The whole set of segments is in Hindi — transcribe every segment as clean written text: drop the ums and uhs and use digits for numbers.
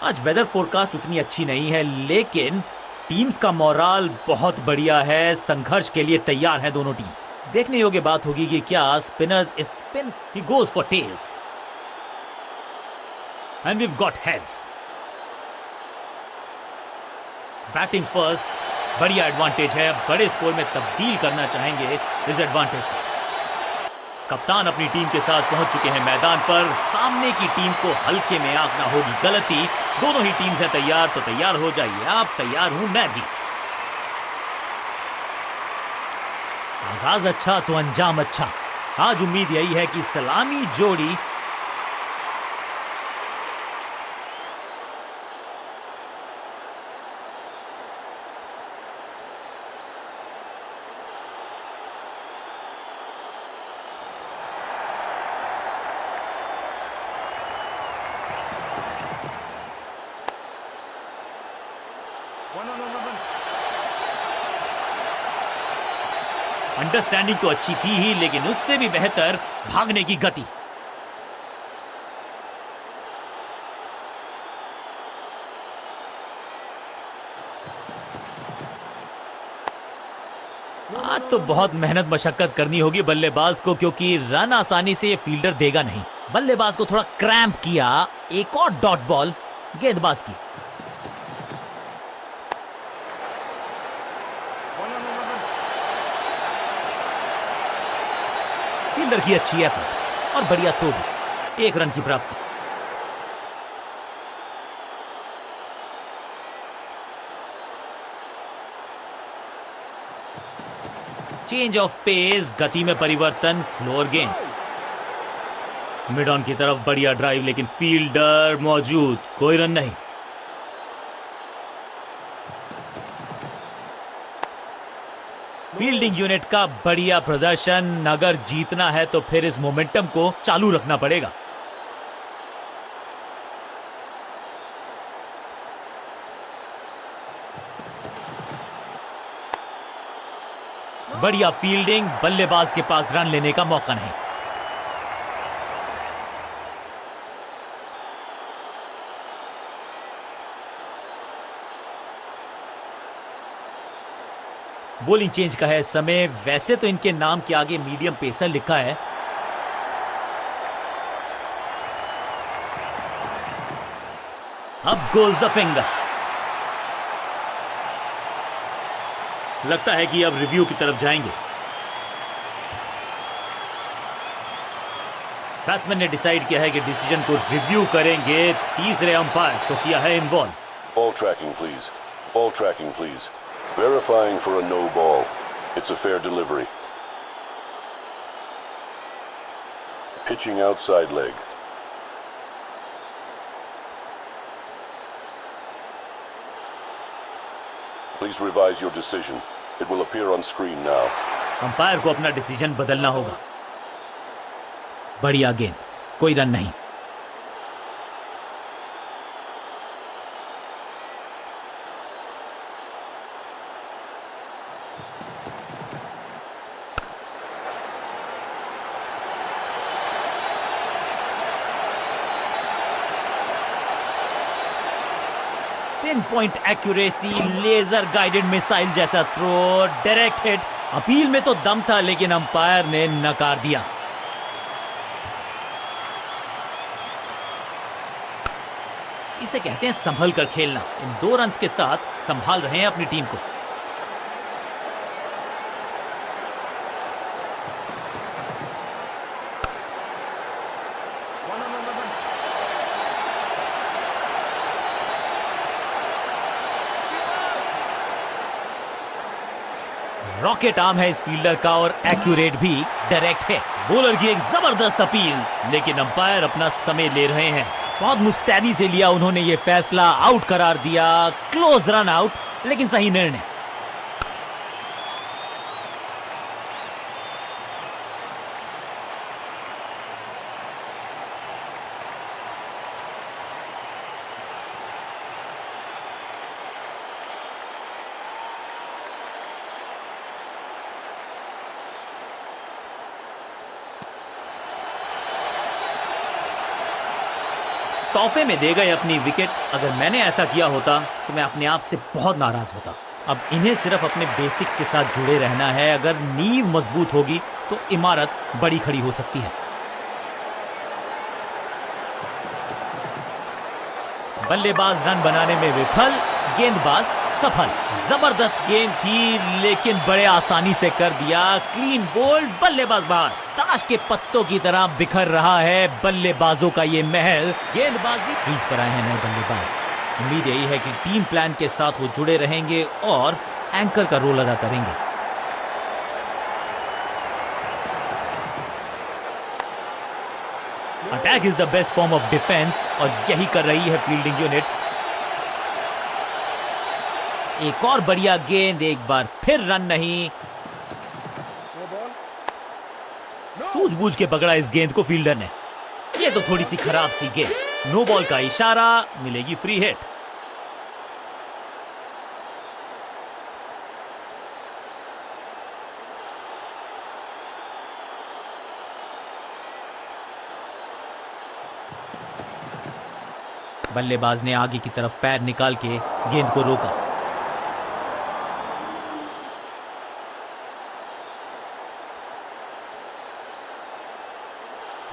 आज वेदर फोरकास्ट उतनी अच्छी नहीं है, लेकिन टीम्स का मोराल बहुत बढ़िया है। संघर्ष के लिए तैयार है दोनों टीम्स। देखने योग्य बात होगी कि क्या spinners spin he goes for tails and we got heads. Batting first, बढ़िया एडवांटेज है। बड़े स्कोर में तब्दील करना चाहेंगे इस एडवांटेज को। कप्तान अपनी टीम के साथ पहुंच चुके हैं मैदान पर। सामने की टीम को हल्के में आंकना होगी गलती। दोनों ही टीम्स हैं तैयार, तो तैयार हो जाइए आप। तैयार हूं मैं भी। आगाज अच्छा तो अंजाम अच्छा। आज उम्मीद यही है कि सलामी जोड़ी अंडरस्टैंडिंग तो अच्छी थी ही, लेकिन उससे भी बेहतर भागने की गति। आज तो बहुत मेहनत मशक्कत करनी होगी बल्लेबाज को, क्योंकि रन आसानी से ये फील्डर देगा नहीं। बल्लेबाज को थोड़ा क्रैम्प किया। एक और डॉट बॉल गेंदबाज की। फील्डर की अच्छी एफर्ट और बढ़िया थ्रो भी। 1 रन की प्राप्ति। चेंज ऑफ पेस, गति में परिवर्तन, स्लोअर गेंद। मिड ऑन की तरफ बढ़िया ड्राइव, लेकिन फील्डर मौजूद, कोई रन नहीं। फील्डिंग यूनिट का बढ़िया प्रदर्शन। अगर जीतना है तो फिर इस मोमेंटम को चालू रखना पड़ेगा। बढ़िया फील्डिंग, बल्लेबाज के पास रन लेने का मौका नहीं। बॉलिंग चेंज का है समय। वैसे तो इनके नाम के आगे मीडियम पेसर लिखा है। अब गोज द फिंगर। लगता है कि अब रिव्यू की तरफ जाएंगे। बैट्समैन ने डिसाइड किया है कि डिसीजन को रिव्यू करेंगे। तीसरे अंपायर को किया है involve. Ball tracking, please. Ball tracking, please. Verifying for a no ball. It's a fair delivery. Pitching outside leg. Please revise your decision. It will appear on screen now. Umpire को अपना डिसीजन बदलना होगा। बढ़िया गेंद, कोई रन नहीं। Pinpoint accuracy, laser guided missile जैसा थ्रो, डायरेक्ट हिट। अपील में तो दम था, लेकिन अंपायर ने नकार दिया। इसे कहते हैं संभल कर खेलना। इन 2 रन्स के साथ संभाल रहे हैं अपनी टीम को। रॉकेट आर्म है इस फील्डर का और एक्यूरेट भी, डायरेक्ट है। बॉलर की एक जबरदस्त अपील, लेकिन अंपायर अपना समय ले रहे हैं। बहुत मुस्तैदी से लिया उन्होंने ये फैसला। आउट करार दिया। क्लोज रन आउट, लेकिन सही निर्णय। तोहफे में दे गए अपनी विकेट। अगर मैंने ऐसा किया होता तो मैं अपने आप से बहुत नाराज होता। अब इन्हें सिर्फ अपने बेसिक्स के साथ जुड़े रहना है। अगर नींव मजबूत होगी तो इमारत बड़ी खड़ी हो सकती है। बल्लेबाज रन बनाने में विफल, गेंदबाज सफल। जबरदस्त गेंद थी लेकिन बड़े आसानी से कर दिया। क्लीन बोल्ड, बल्लेबाज बाहर। ताश के पत्तों की तरह बिखर रहा है बल्लेबाजों का ये महल। गेंदबाजी क्रीज पर आए हैं नए बल्लेबाज। उम्मीद यही है कि टीम प्लान के साथ वो जुड़े रहेंगे और एंकर का रोल अदा करेंगे। Attack is the best form of defence और यही कर रही है फील्डिंग यूनिट। एक और बढ़िया गेंद, एक बार फिर रन नहीं। सूझबूझ के पकड़ा इस गेंद को फील्डर ने। ये तो थोड़ी सी खराब सी गेंद। नो बॉल का इशारा, मिलेगी फ्री हिट। बल्लेबाज ने आगे की तरफ पैर निकाल के गेंद को रोका।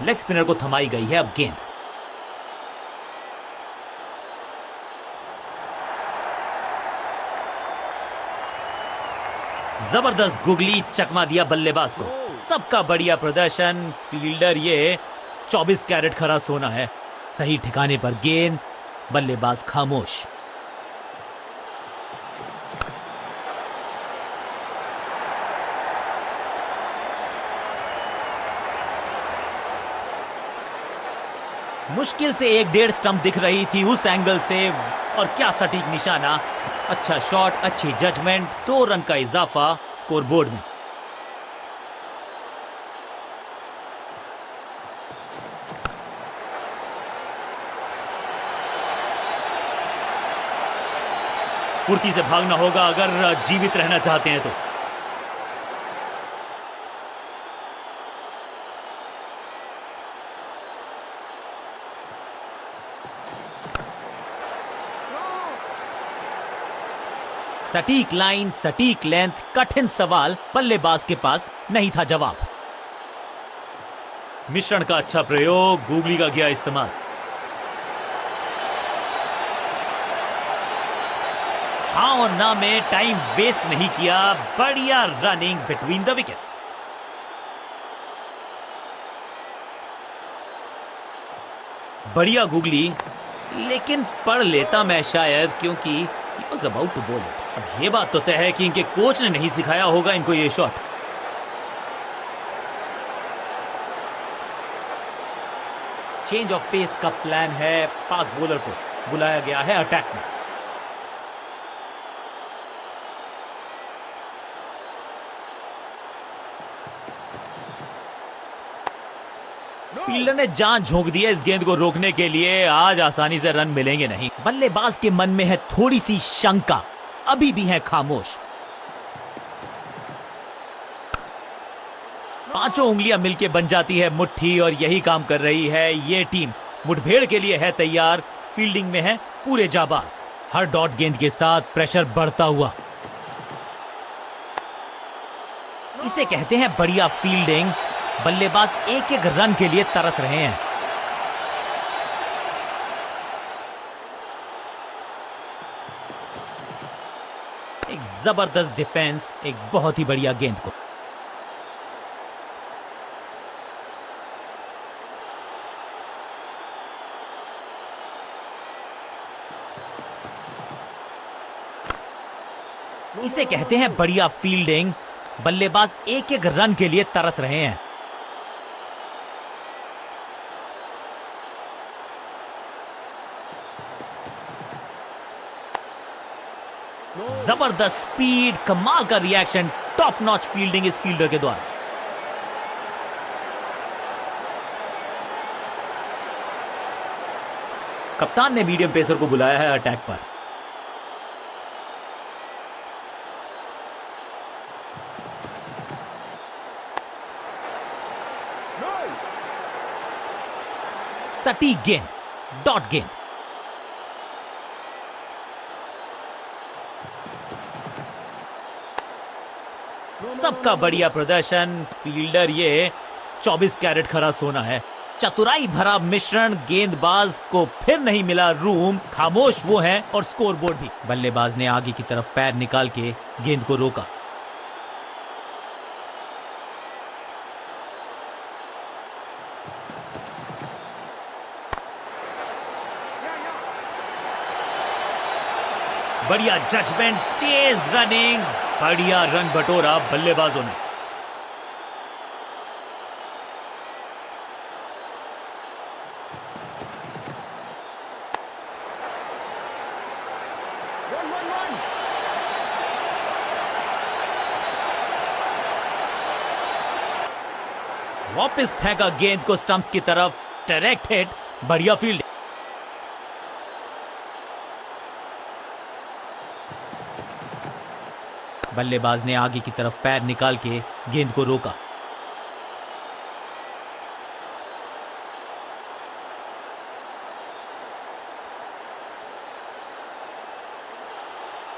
लेग स्पिनर को थमाई गई है अब गेंद। जबरदस्त गुगली, चकमा दिया बल्लेबाज को। सबका बढ़िया प्रदर्शन। फील्डर ये 24 कैरेट खरा सोना है। सही ठिकाने पर गेंद, बल्लेबाज खामोश। मुश्किल से 1.5 स्टंप दिख रही थी उस एंगल से। और क्या सटीक निशाना। अच्छा शॉट, अच्छी जजमेंट। 2 रन का इजाफा स्कोरबोर्ड में। फुर्ती से भागना होगा अगर जीवित रहना चाहते हैं तो। सटीक लाइन, सटीक लेंथ, कठिन सवाल। बल्लेबाज के पास नहीं था जवाब। मिश्रण का अच्छा प्रयोग, गूगली का किया इस्तेमाल। हाँ और ना में टाइम वेस्ट नहीं किया। बढ़िया रनिंग बिटवीन द विकेट्स। बढ़िया गूगली, लेकिन पढ़ लेता मैं शायद, क्योंकि he was about to bowl it। अब ये बात तो तय है कि इनके कोच ने नहीं सिखाया होगा इनको ये शॉट। चेंज ऑफ पेस का प्लान है। फास्ट बॉलर को बुलाया गया है अटैक में। फील्डर ने जान झोंक दी है इस गेंद को रोकने के लिए। आज आसानी से रन मिलेंगे नहीं। बल्लेबाज के मन में है थोड़ी सी शंका, अभी भी है खामोश। 5 उंगलियां मिलके बन जाती है मुट्ठी और यही काम कर रही है ये टीम। मुठभेड़ के लिए है तैयार। फील्डिंग में है पूरे जाबाज। हर डॉट गेंद के साथ प्रेशर बढ़ता हुआ। इसे कहते हैं बढ़िया फील्डिंग। बल्लेबाज एक एक रन के लिए तरस रहे हैं। एक जबरदस्त डिफेंस, एक बहुत ही बढ़िया गेंद को। इसे कहते हैं बढ़िया फील्डिंग। बल्लेबाज एक एक रन के लिए तरस रहे हैं। जबरदस्त स्पीड, कमाल का रिएक्शन, टॉप नॉच फील्डिंग इस फील्डर के द्वारा। कप्तान ने मीडियम पेसर को बुलाया है अटैक पर। सटीक गेंद, डॉट गेंद। सबका बढ़िया प्रदर्शन, फील्डर ये 24 कैरेट खरा सोना है। चतुराई भरा मिश्रण, गेंदबाज को फिर नहीं मिला रूम, खामोश वो है और स्कोरबोर्ड भी। बल्लेबाज ने आगे की तरफ पैर निकाल के गेंद को रोका। बढ़िया जजमेंट, तेज रनिंग, बढ़िया रन बटोरा बल्लेबाजों ने। वापस फेंका गेंद को स्टंप्स की तरफ, डायरेक्ट हिट, बढ़िया फील्ड। बल्लेबाज ने आगे की तरफ पैर निकाल के गेंद को रोका।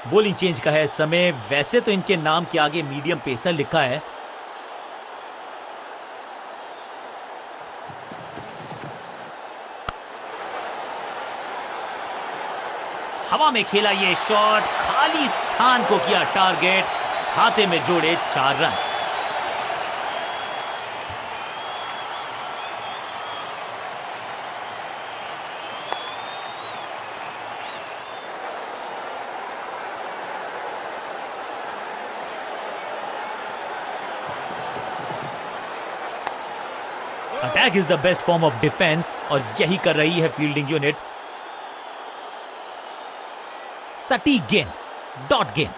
बॉलिंग चेंज का है समय। वैसे तो इनके नाम के आगे मीडियम पेसर लिखा है। हवा में खेला ये शॉट, खाली स्थान को किया टारगेट, खाते में जोड़े 4 run. Attack is the best form of defence और यही कर रही है फील्डिंग यूनिट। सटीक गेंद, डॉट गेंद।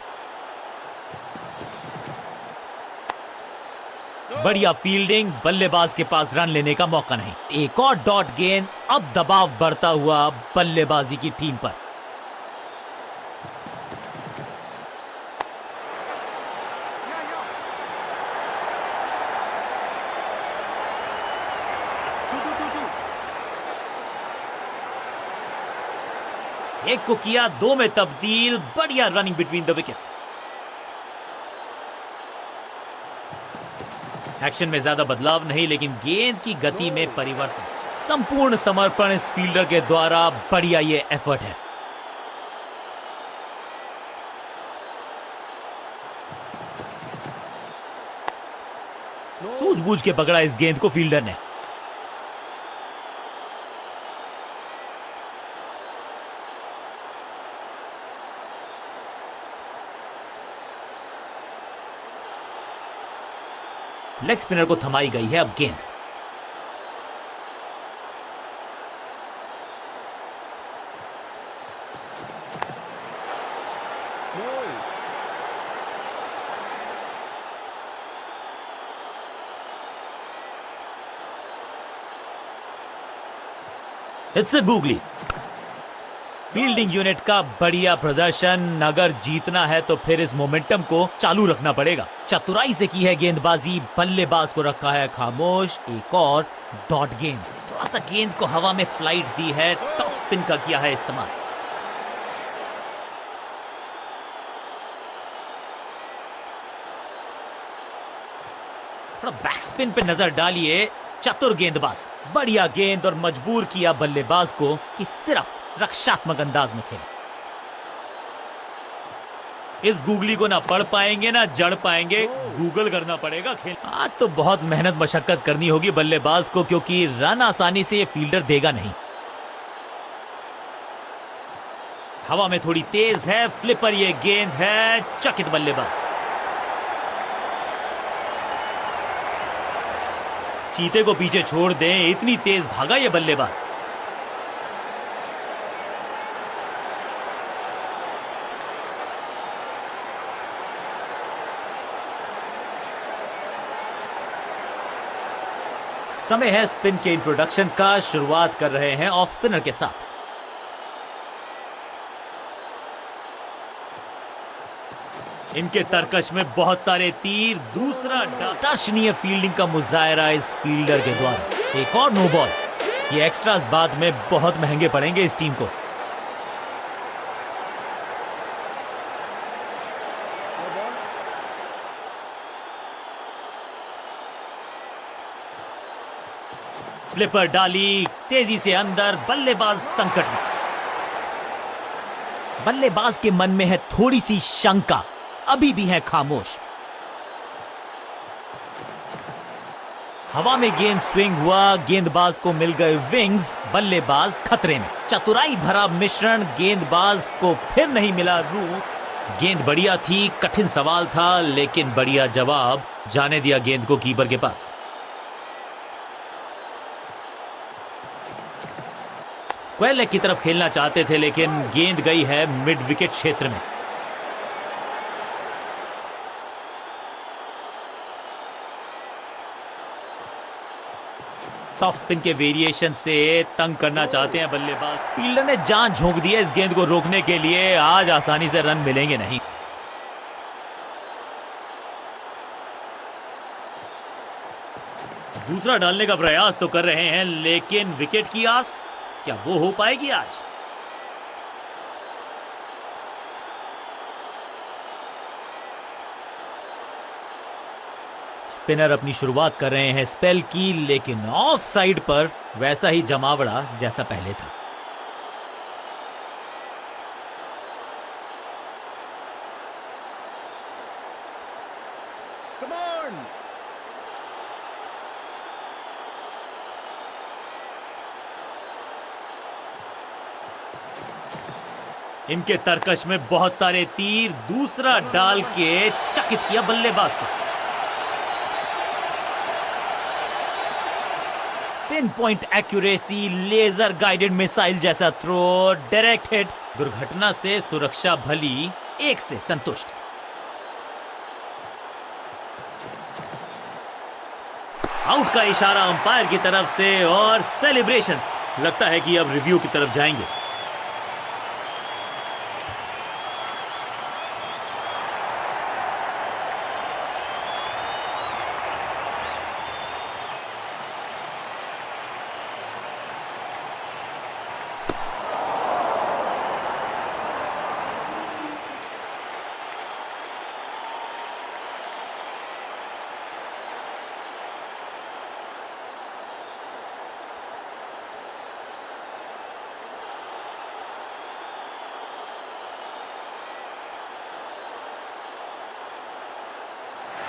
बढ़िया फील्डिंग, बल्लेबाज के पास रन लेने का मौका नहीं। एक और डॉट गेंद, अब दबाव बढ़ता हुआ बल्लेबाजी की टीम पर। एक को किया 2 में तब्दील, बढ़िया running between the wickets. Action में ज्यादा बदलाव नहीं, लेकिन गेंद की गति में परिवर्तन। संपूर्ण समर्पण इस फील्डर के द्वारा, बढ़िया ये एफर्ट है। सूझबूझ के पकड़ा इस गेंद को फील्डर ने। लेग स्पिनर को थमाई गई है अब गेंद। It's a googly. Fielding unit का बढ़िया प्रदर्शन। अगर जीतना है तो फिर इस मोमेंटम को चालू रखना पड़ेगा। चतुराई से की है गेंदबाजी, बल्लेबाज को रखा है खामोश। एक और डॉट गेंद, थोड़ा सा गेंद को हवा में फ्लाइट दी है, टॉप स्पिन का किया है इस्तेमाल। थोड़ा बैक स्पिन पे नजर डालिए। चतुर गेंदबाज, बढ़िया गेंद और मजबूर किया बल्लेबाज को कि सिर्फ रक्षात्मक अंदाज में खेले। इस गूगली को ना पढ़ पाएंगे ना जड़ पाएंगे, गूगल करना पड़ेगा खेल। आज तो बहुत मेहनत मशक्कत करनी होगी बल्लेबाज को, क्योंकि रन आसानी से ये फील्डर देगा नहीं। हवा में थोड़ी तेज है, फ्लिपर ये गेंद है, चकित बल्लेबाज। चीते को पीछे छोड़ दें, इतनी तेज भागा ये बल्लेबाज। समय है स्पिन के इंट्रोडक्शन का। शुरुआत कर रहे हैं ऑफ स्पिनर के साथ। इनके तरकश में बहुत सारे तीर। दूसरा दर्शनीय फील्डिंग का मुजाहरा इस फील्डर के द्वारा। एक और नो बॉल। ये एक्स्ट्रास बाद में बहुत महंगे पड़ेंगे इस टीम को। फ्लिपर डाली तेजी से अंदर, बल्लेबाज संकट में। बल्लेबाज के मन में है थोड़ी सी शंका, अभी भी है खामोश। हवा में गेंद स्विंग हुआ, गेंदबाज को मिल गए विंग्स, बल्लेबाज खतरे में। चतुराई भरा मिश्रण, गेंदबाज को फिर नहीं मिला रूप। गेंद बढ़िया थी, कठिन सवाल था, लेकिन बढ़िया जवाब। जाने दिया गेंद को कीपर के पास। स्क्वायर लेग की तरफ खेलना चाहते थे, लेकिन गेंद गई है मिड विकेट क्षेत्र में। टॉप स्पिन के वेरिएशन से तंग करना चाहते हैं बल्लेबाज। फील्डर ने जान झोंक दी है इस गेंद को रोकने के लिए। आज आसानी से रन मिलेंगे नहीं। दूसरा डालने का प्रयास तो कर रहे हैं, लेकिन विकेट की आस क्या वो हो पाएगी आज? स्पिनर अपनी शुरुआत कर रहे हैं स्पेल की, लेकिन ऑफ साइड पर वैसा ही जमावड़ा जैसा पहले था। Come on! इनके तरकश में बहुत सारे तीर। दूसरा डाल के चकित किया बल्लेबाज को। Pinpoint accuracy, laser guided missile जैसा थ्रो, डायरेक्ट हिट। दुर्घटना से सुरक्षा भली, एक से संतुष्ट। आउट का इशारा अंपायर की तरफ से और सेलिब्रेशंस। लगता है कि अब रिव्यू की तरफ जाएंगे।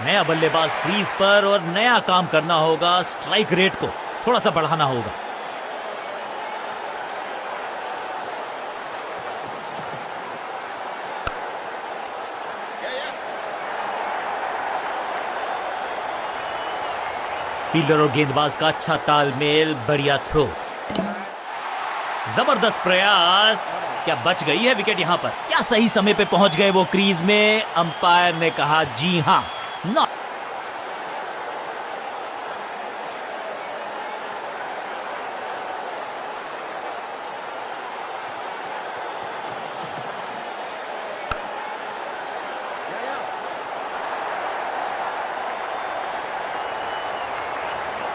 नया बल्लेबाज क्रीज पर और नया काम करना होगा। स्ट्राइक रेट को थोड़ा सा बढ़ाना होगा। फील्डर और गेंदबाज का अच्छा तालमेल, बढ़िया थ्रो। जबरदस्त प्रयास। क्या बच गई है विकेट यहां पर? क्या सही समय पे पहुंच गए वो क्रीज में? अंपायर ने कहा जी हां, नॉट।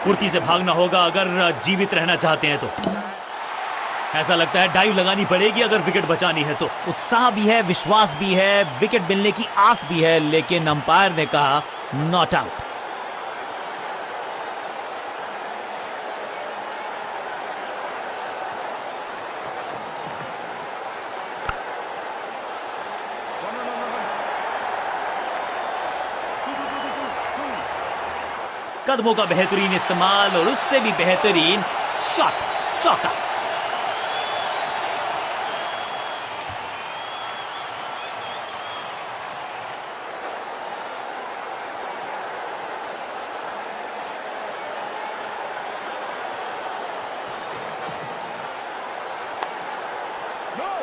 फुर्ती से भागना होगा अगर जीवित रहना चाहते हैं तो। ऐसा लगता है डाइव लगानी पड़ेगी अगर विकेट बचानी है तो। उत्साह भी है, विश्वास भी है, विकेट मिलने की आस भी है, लेकिन अंपायर ने कहा नॉट आउट। कदमों का बेहतरीन इस्तेमाल और उससे भी बेहतरीन शॉट, चौका।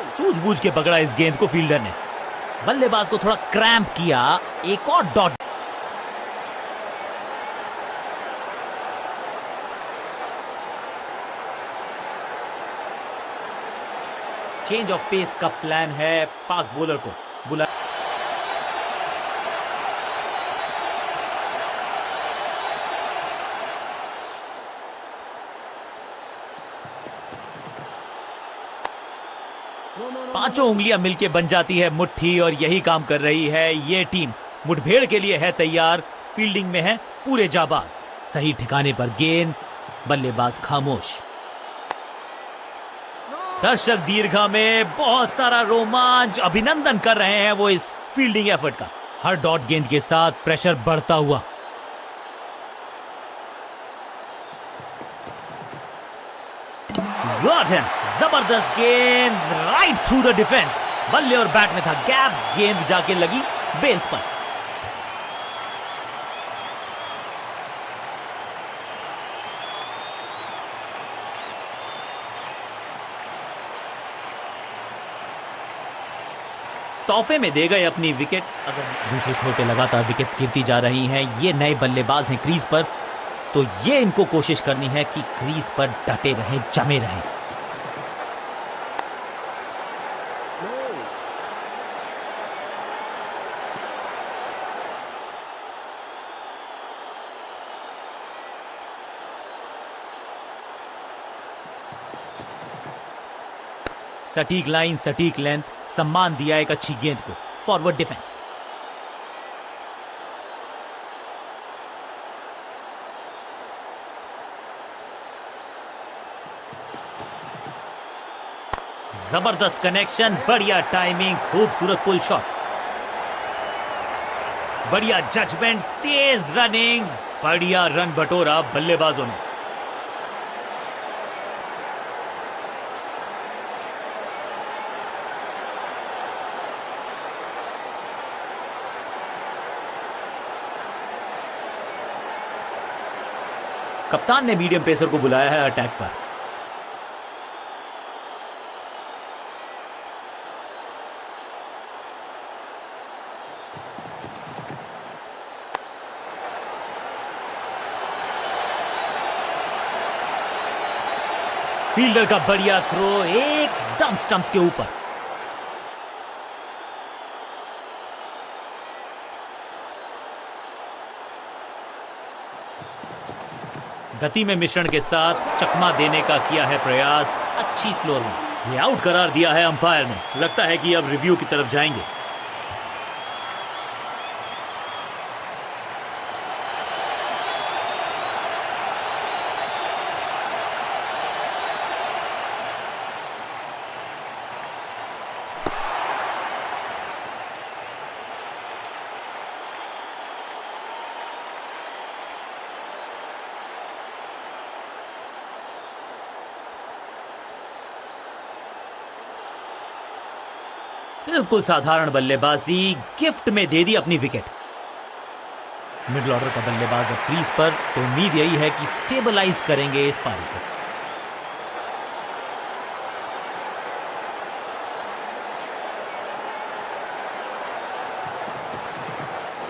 सूझबूझ के पकड़ा इस गेंद को फील्डर ने। बल्लेबाज को थोड़ा क्रैम्प किया। एक और डॉट। चेंज ऑफ पेस का प्लान है फास्ट बॉलर को बुला। पांचों उंगलियां मिलके बन जाती है मुट्ठी और यही काम कर रही है ये टीम। मुठभेड़ के लिए है तैयार, फील्डिंग में है पूरे जाबाज। सही ठिकाने पर गेंद, बल्लेबाज खामोश। दर्शक दीर्घा में बहुत सारा रोमांच, अभिनंदन कर रहे हैं वो इस फील्डिंग एफर्ट का। हर डॉट गेंद के साथ प्रेशर बढ़ता हुआ। गॉट हिम, जबरदस्त गेंद, राइट थ्रू द डिफेंस। बल्ले और बैट में था गैप, गेंद जाके लगी बेल्स पर। तोहफे में दे गए अपनी विकेट। अगर दूसरे छोर पे लगातार विकेट्स गिरती जा रही हैं, ये नए बल्लेबाज हैं क्रीज पर, तो ये इनको कोशिश करनी है कि क्रीज पर डटे रहें, जमे रहें। सटीक लाइन, सटीक लेंथ, सम्मान दिया एक अच्छी गेंद को। Forward defence. जबरदस्त कनेक्शन, बढ़िया टाइमिंग, खूबसूरत पुल शॉट, बढ़िया जजमेंट, तेज रनिंग, बढ़िया रन बटोरा बल्लेबाजों ने। कप्तान ने मीडियम पेसर को बुलाया है अटैक पर। फील्डर का बढ़िया थ्रो, एकदम स्टंप्स के ऊपर। गति में मिश्रण के साथ चकमा देने का किया है प्रयास, अच्छी स्लोअर में। ये आउट करार दिया है अंपायर ने। लगता है कि अब रिव्यू की तरफ जाएंगे। बिल्कुल साधारण बल्लेबाजी, गिफ्ट में दे दी अपनी विकेट। मिडिल ऑर्डर का बल्लेबाज अब क्रीज पर, तो उम्मीद यही है कि स्टेबलाइज करेंगे इस पारी को।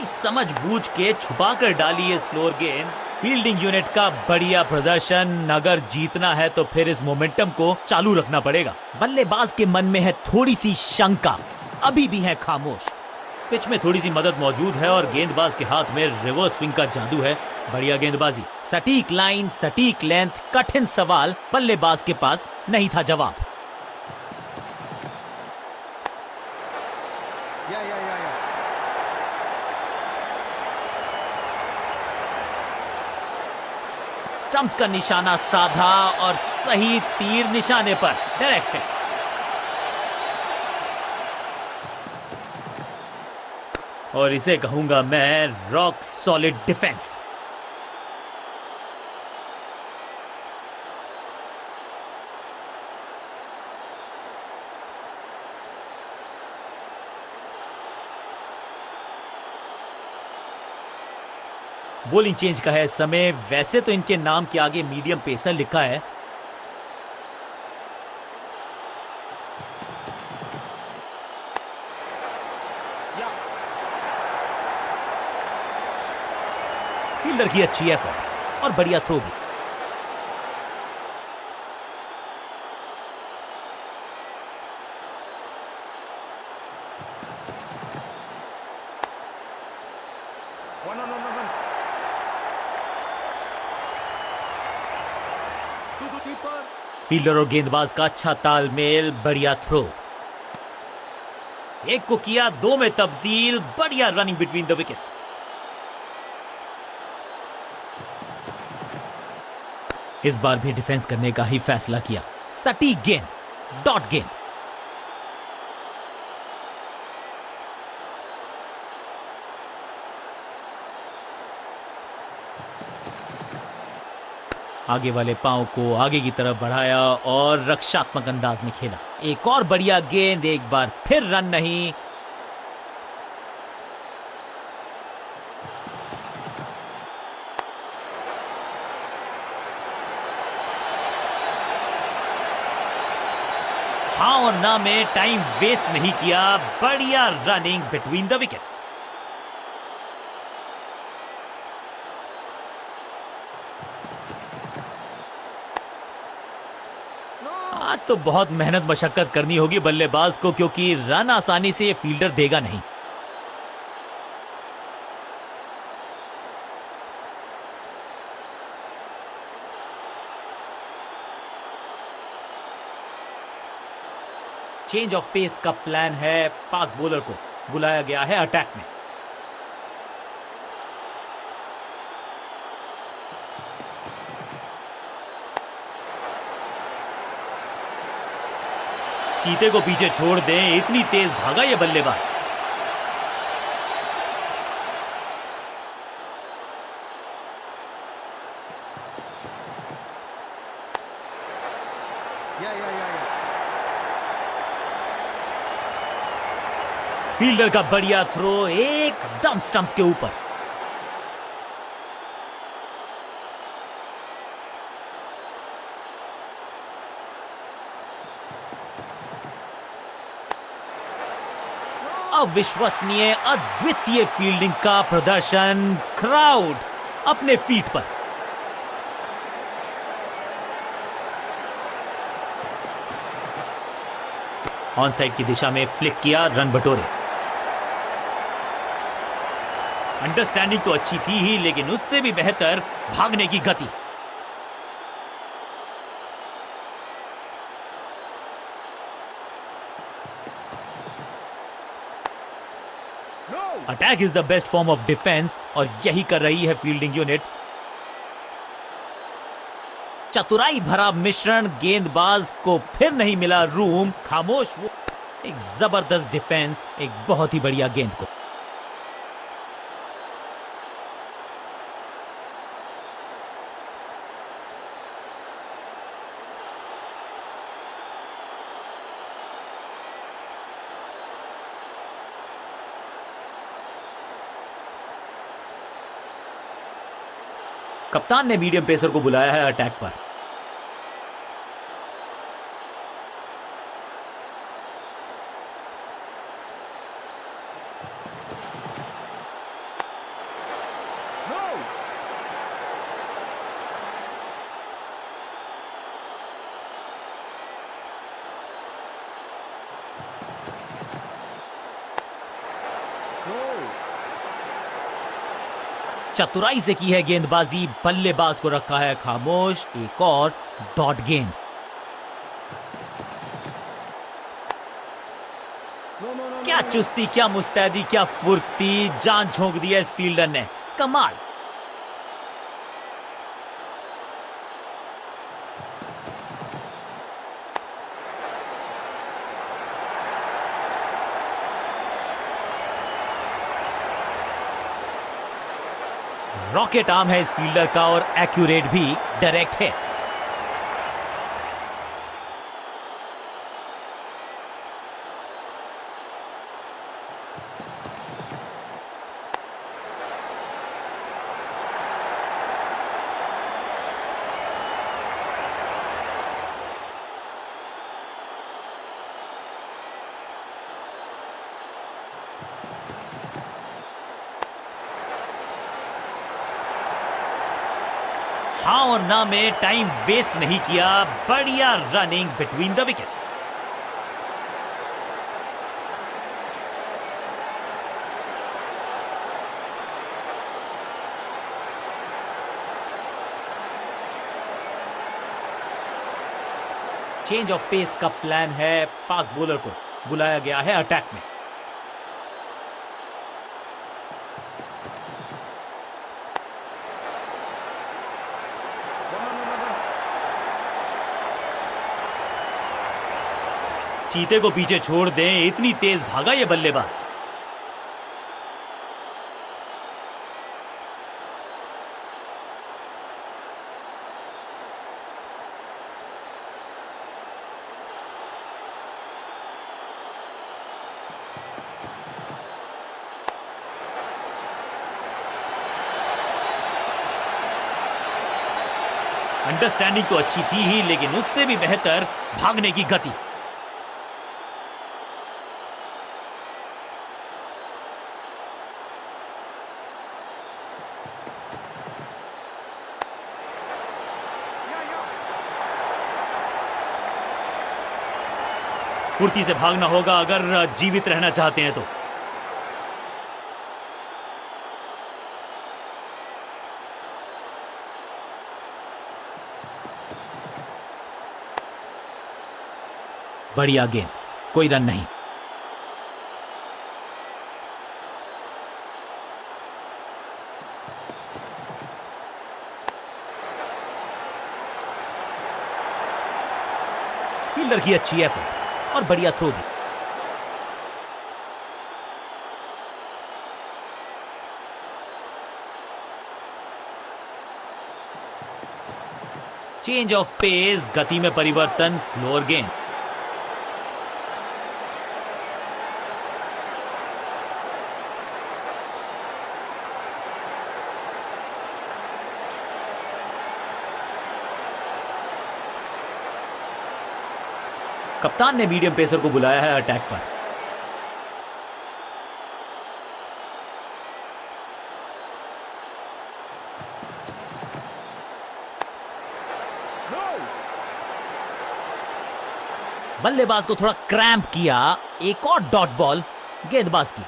समझबूझ के छुपा कर डाली है स्लोअर गेंद। फील्डिंग यूनिट का बढ़िया प्रदर्शन। अगर जीतना है तो फिर इस मोमेंटम को चालू रखना पड़ेगा। बल्लेबाज के मन में है थोड़ी सी शंका, अभी भी है खामोश। पिच में थोड़ी सी मदद मौजूद है और गेंदबाज के हाथ में रिवर्स स्विंग का जादू है। बढ़िया गेंदबाजी, सटीक लाइन, सटीक लेंथ, कठिन सवाल, बल्लेबाज के पास नहीं था जवाब। स्टंप्स का निशाना साधा और सही तीर निशाने पर, डायरेक्ट हिट। और इसे कहूंगा मैं rock solid defence. Bowling change का है समय। वैसे तो इनके नाम के आगे मीडियम पेसर लिखा है, फील्डर की अच्छी एफर्ट और बढ़िया थ्रो भी। फील्डर और गेंदबाज का अच्छा तालमेल, बढ़िया थ्रो। एक को किया 2 में तब्दील। बढ़िया रनिंग बिटवीन द विकेट्स। इस बार भी डिफेंस करने का ही फैसला किया। सटीक गेंद, डॉट गेंद। आगे वाले पांव को आगे की तरफ बढ़ाया और रक्षात्मक अंदाज में खेला। एक और बढ़िया गेंद, एक बार फिर रन नहीं। हाँ और ना में टाइम वेस्ट नहीं किया। बढ़िया रनिंग बिटवीन द विकेट्स। आज तो बहुत मेहनत मशक्कत करनी होगी बल्लेबाज को, क्योंकि रन आसानी से ये फील्डर देगा नहीं। चेंज ऑफ पेस का प्लान है। फास्ट बॉलर को बुलाया गया है अटैक में। चीते को पीछे छोड़ दें, इतनी तेज भागा ये बल्लेबाज। फील्डर का बढ़िया थ्रो एकदम स्टंप्स के ऊपर। अविश्वसनीय, अद्वितीय फील्डिंग का प्रदर्शन। क्राउड अपने फीट पर। ऑन साइड की दिशा में फ्लिक किया, रन बटोरे। अंडरस्टैंडिंग तो अच्छी थी ही, लेकिन उससे भी बेहतर भागने की गति। Attack is the best form of defence और यही कर रही है फील्डिंग यूनिट। चतुराई भरा मिश्रण। गेंदबाज को फिर नहीं मिला रूम। खामोश वो। एक जबरदस्त डिफेंस, एक बहुत ही बढ़िया गेंद को। कप्तान ने मीडियम पेसर को बुलाया है अटैक पर। चतुराई से की है गेंदबाजी। बल्लेबाज को रखा है खामोश। एक और डॉट गेंद। क्या चुस्ती, क्या मुस्तैदी, क्या फुर्ती। जान झोंक दी है इस फील्डर ने। कमाल। रॉकेट आर्म है इस फील्डर का और एक्यूरेट भी, डायरेक्ट है। हाँ और ना में टाइम वेस्ट नहीं किया। बढ़िया running between the wickets. Change of pace का प्लान है। फास्ट बॉलर को बुलाया गया है अटैक में। चीते को पीछे छोड़ दें, इतनी तेज भागा ये बल्लेबाज। अंडरस्टैंडिंग तो अच्छी थी ही, लेकिन उससे भी बेहतर भागने की गति। फुर्ती से भागना होगा अगर जीवित रहना चाहते हैं तो। बढ़िया गेंद, कोई रन नहीं। फील्डर की अच्छी एफर्ट और बढ़िया थ्रो भी। चेंज ऑफ पेस, गति में परिवर्तन, स्लोअर गेंद। कप्तान ने मीडियम पेसर को बुलाया है अटैक पर। बल्लेबाज को थोड़ा क्रैम्प किया। एक और डॉट बॉल गेंदबाज की।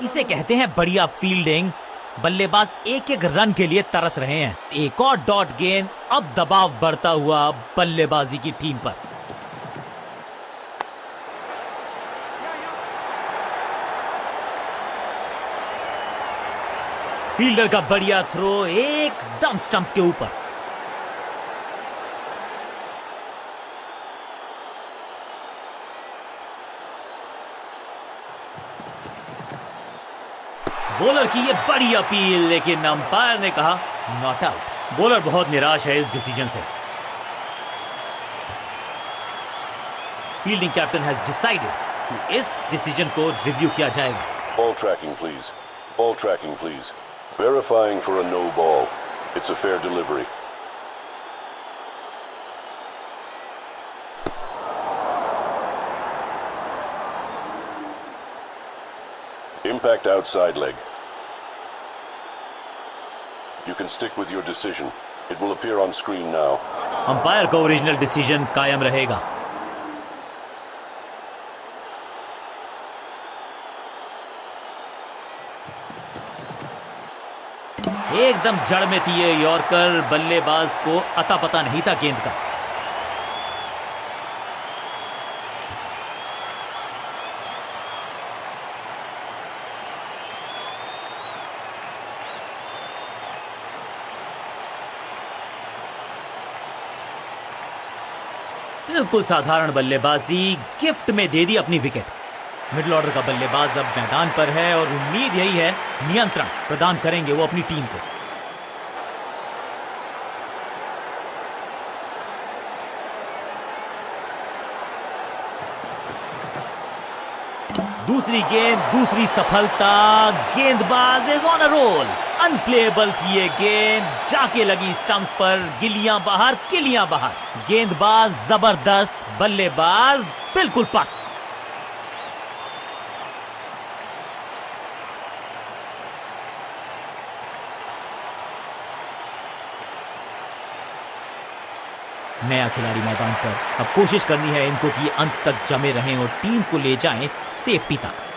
इसे कहते हैं बढ़िया फील्डिंग। बल्लेबाज एक एक रन के लिए तरस रहे हैं। एक और डॉट गेंद, अब दबाव बढ़ता हुआ बल्लेबाजी की टीम पर। फील्डर का बढ़िया थ्रो एकदम स्टंप्स के ऊपर। बॉलर की ये बड़ी अपील, लेकिन अंपायर ने कहा नॉट आउट। बॉलर बहुत निराश है इस डिसीजन से। फील्डिंग कैप्टन हैज डिसाइडेड कि इस डिसीजन को रिव्यू किया जाएगा। Ball tracking, please. Ball tracking, please. Verifying for a no ball. It's a fair delivery. Impact outside leg. You can stick with your decision. It will appear on screen now. Umpire का ओरिजिनल डिसीजन कायम रहेगा। एकदम जड़ में थी ये यॉर्कर। बल्लेबाज को अता पता नहीं था गेंद का। बिल्कुल साधारण बल्लेबाजी, गिफ्ट में दे दी अपनी विकेट। मिडिल ऑर्डर का बल्लेबाज अब मैदान पर है और उम्मीद यही है नियंत्रण प्रदान करेंगे वो अपनी टीम को। दूसरी गेंद, दूसरी सफलता। गेंदबाज is on a roll. Unplayable थी ये गेंद, जाके लगी स्टंप्स पर। गिलियां बाहर, किलियां बाहर। गेंदबाज जबरदस्त, बल्लेबाज बिल्कुल पस्त। नया खिलाड़ी मैदान पर। अब कोशिश करनी है इनको कि अंत तक जमे रहें और टीम को ले जाएं सेफ्टी तक।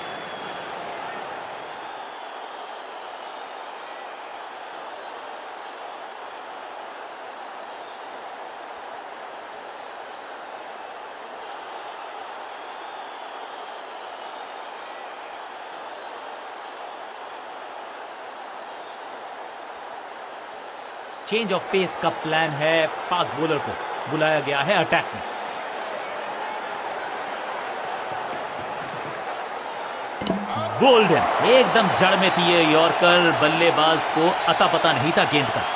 चेंज ऑफ पेस का प्लान है। फास्ट बॉलर को बुलाया गया है अटैक में। गोल्डन एकदम जड़ में थी ये यॉर्कर, बल्लेबाज को अता पता नहीं था गेंद का।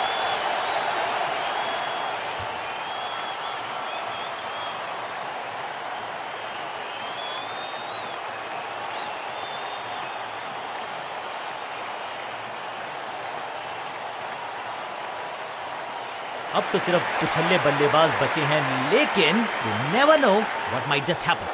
अब तो सिर्फ उछल्ले बल्लेबाज बचे हैं, लेकिन you never know what might just happen.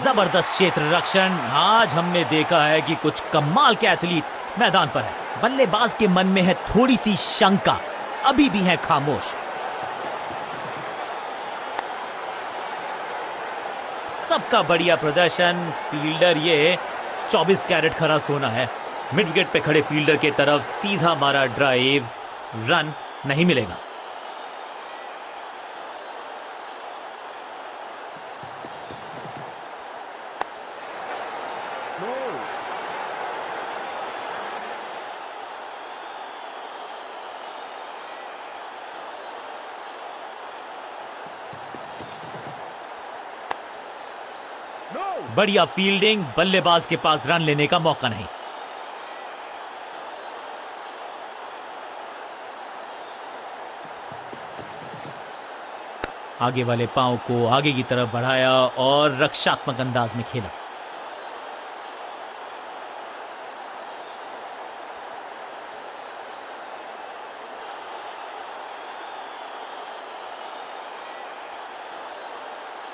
जबरदस्त क्षेत्र रक्षण। आज हमने देखा है कि कुछ कमाल के एथलीट्स मैदान पर हैं। बल्लेबाज के मन में है थोड़ी सी शंका, अभी भी है खामोश। सबका बढ़िया प्रदर्शन। फील्डर ये 24 कैरेट खरा सोना है। मिड विकेट पे खड़े फील्डर के तरफ सीधा मारा ड्राइव, रन नहीं मिलेगा। बढ़िया फील्डिंग, बल्लेबाज के पास रन लेने का मौका नहीं। आगे वाले पांव को आगे की तरफ बढ़ाया और रक्षात्मक अंदाज में खेला।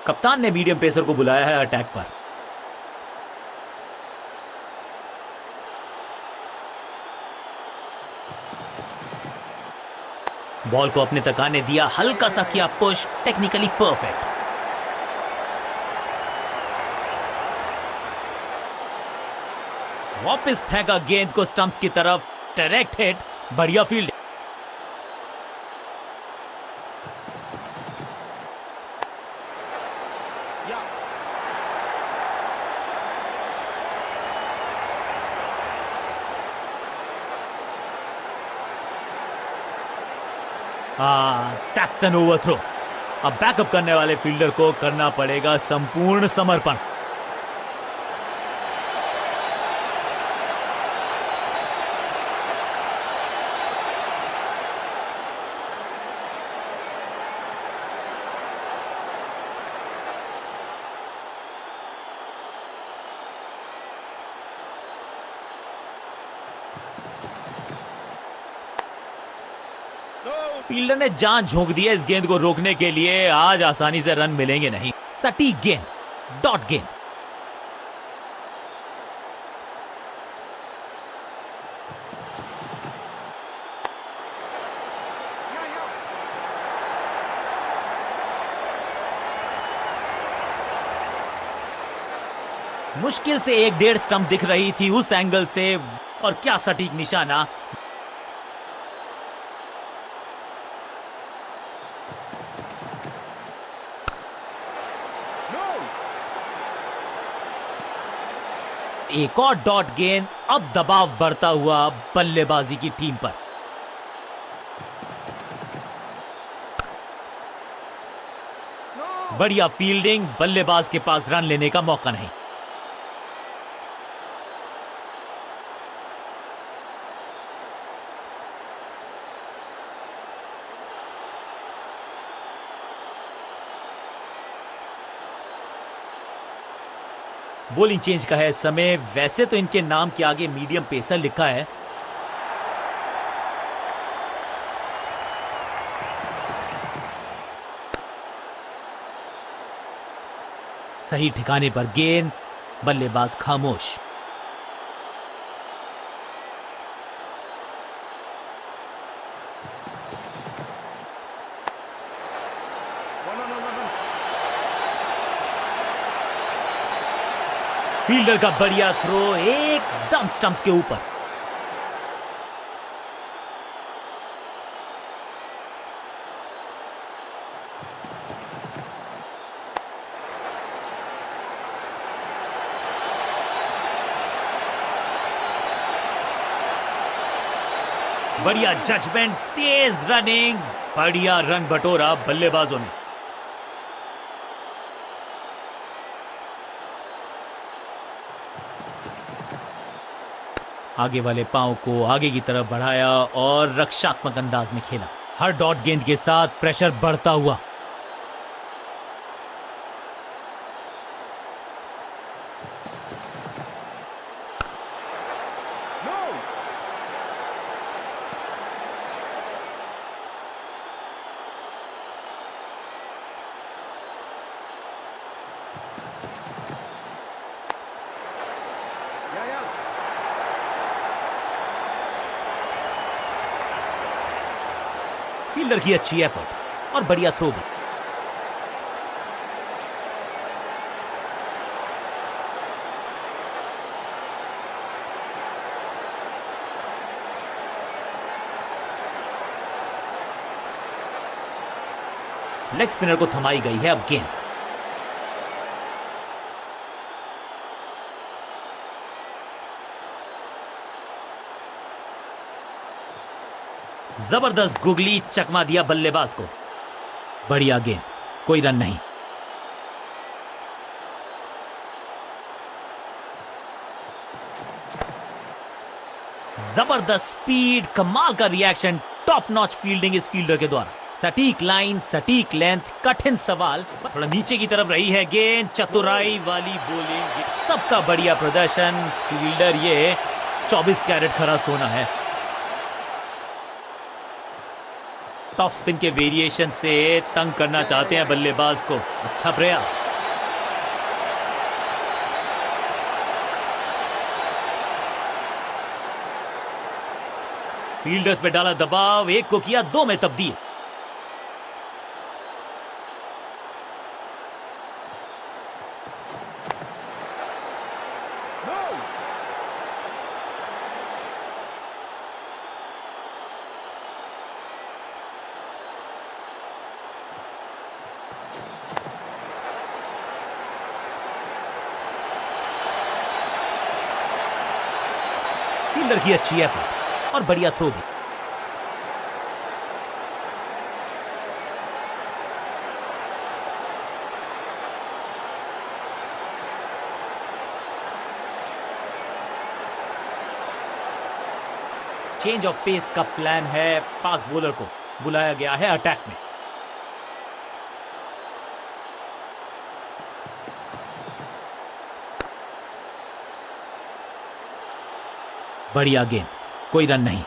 कप्तान ने मीडियम पेसर को बुलाया है अटैक पर। बॉल को अपने तक आने दिया, हल्का सा किया पुश, टेक्निकली परफेक्ट। वापस फेंका गेंद को स्टंप्स की तरफ, डायरेक्ट हिट, बढ़िया फील्ड। That's an overthrow. अब बैकअप करने वाले फील्डर को करना पड़ेगा संपूर्ण समर्पण। फील्डर ने जान झोंक दी है इस गेंद को रोकने के लिए। आज आसानी से रन मिलेंगे नहीं। सटीक गेंद, डॉट गेंद। मुश्किल से 1-1.5 स्टंप दिख रही थी उस एंगल से, और क्या सटीक निशाना। एक और डॉट गेंद। अब दबाव बढ़ता हुआ बल्लेबाजी की टीम पर। बढ़िया फील्डिंग, बल्लेबाज के पास रन लेने का मौका नहीं। बॉलिंग चेंज का है समय। वैसे तो इनके नाम के आगे मीडियम पेसर लिखा है। सही ठिकाने पर गेंद, बल्लेबाज खामोश। फील्डर का बढ़िया थ्रो, एकदम स्टंप्स के ऊपर। बढ़िया जजमेंट, तेज रनिंग, बढ़िया रन बटोरा बल्लेबाजों ने। आगे वाले पांव को आगे की तरफ बढ़ाया और रक्षात्मक अंदाज में खेला। हर डॉट गेंद के साथ प्रेशर बढ़ता हुआ। फील्डर की अच्छी एफर्ट और बढ़िया थ्रो भी। लेग स्पिनर को थमाई गई है अब गेंद। जबरदस्त गुगली, चकमा दिया बल्लेबाज को। बढ़िया गेंद, कोई रन नहीं। जबरदस्त स्पीड, कमाल का रिएक्शन, टॉप नॉच फील्डिंग इस फील्डर के द्वारा। सटीक लाइन, सटीक लेंथ, कठिन सवाल। थोड़ा नीचे की तरफ रही है गेंद, चतुराई वाली बॉलिंग, सबका बढ़िया प्रदर्शन। फील्डर ये 24 कैरेट खरा सोना है। टॉप स्पिन के वेरिएशन से तंग करना चाहते हैं बल्लेबाज को। अच्छा प्रयास। फील्डर्स पे डाला दबाव, एक को किया 2 में तब्दील। फील्डर की अच्छी एफर्ट और बढ़िया थ्रो भी। चेंज ऑफ पेस का प्लान है। फास्ट बॉलर को बुलाया गया है अटैक में। बढ़िया गेंद, कोई रन नहीं।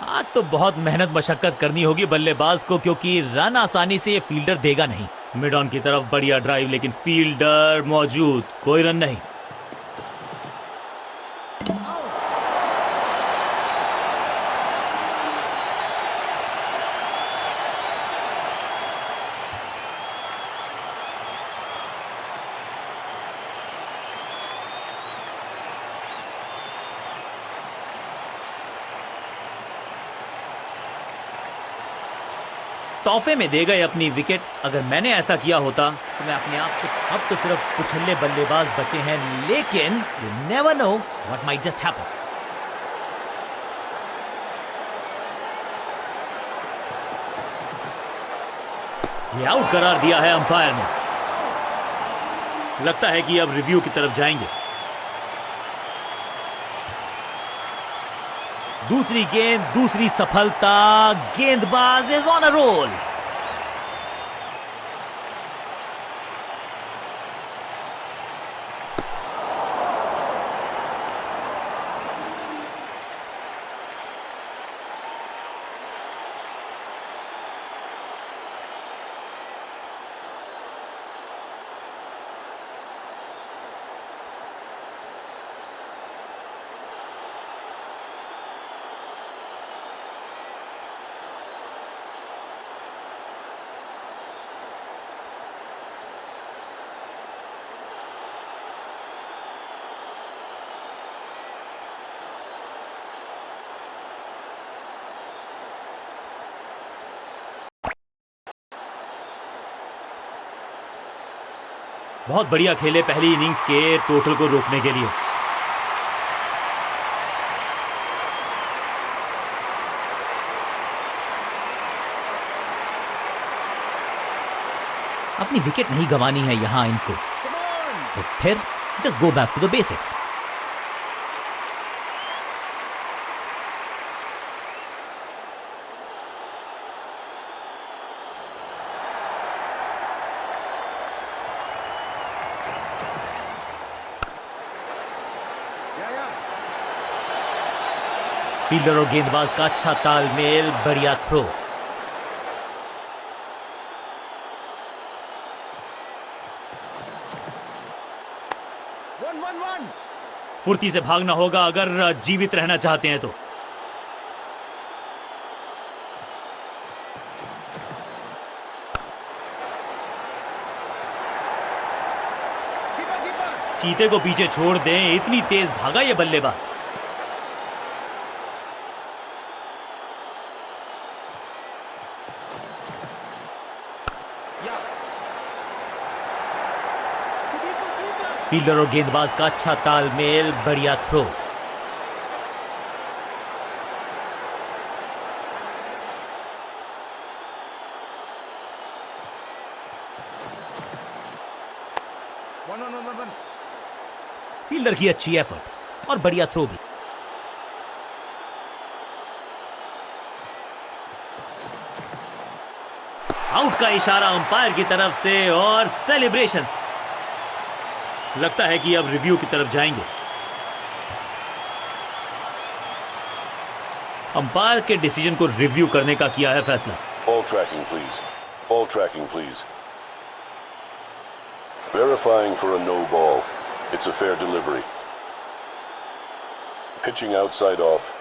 आज तो बहुत मेहनत मशक्कत करनी होगी बल्लेबाज को, क्योंकि रन आसानी से ये फील्डर देगा नहीं। मिड ऑन की तरफ बढ़िया ड्राइव, लेकिन फील्डर मौजूद, कोई रन नहीं। तोहफे में दे गए अपनी विकेट। अगर मैंने ऐसा किया होता तो मैं अपने आप से, अब तो सिर्फ कुछल्ले बल्लेबाज बचे हैं, लेकिन you never know what might just happen. ये आउट करार दिया है अंपायर ने। लगता है कि अब रिव्यू की तरफ जाएंगे। दूसरी गेंद, दूसरी सफलता, गेंदबाज इज ऑन अ रोल। बहुत बढ़िया खेले पहली इनिंग्स के टोटल को रोकने के लिए। अपनी विकेट नहीं गंवानी है यहां इनको, तो फिर just go back to the basics. Fielder और गेंदबाज का अच्छा तालमेल, बढ़िया थ्रो। फुर्ती से भागना होगा अगर जीवित रहना चाहते हैं तो। चीते को पीछे छोड़ दें, इतनी तेज भागा ये बल्लेबाज। फील्डर और गेंदबाज का अच्छा तालमेल, बढ़िया थ्रो। फील्डर की अच्छी एफर्ट और बढ़िया थ्रो भी। आउट का इशारा अंपायर की तरफ से और सेलिब्रेशंस। लगता है कि अब रिव्यू की तरफ जाएंगे। अंपायर के डिसीजन को रिव्यू करने का किया है फैसला। Ball tracking, please. Ball tracking, please. Verifying for a no ball. It's a fair delivery. Pitching outside off.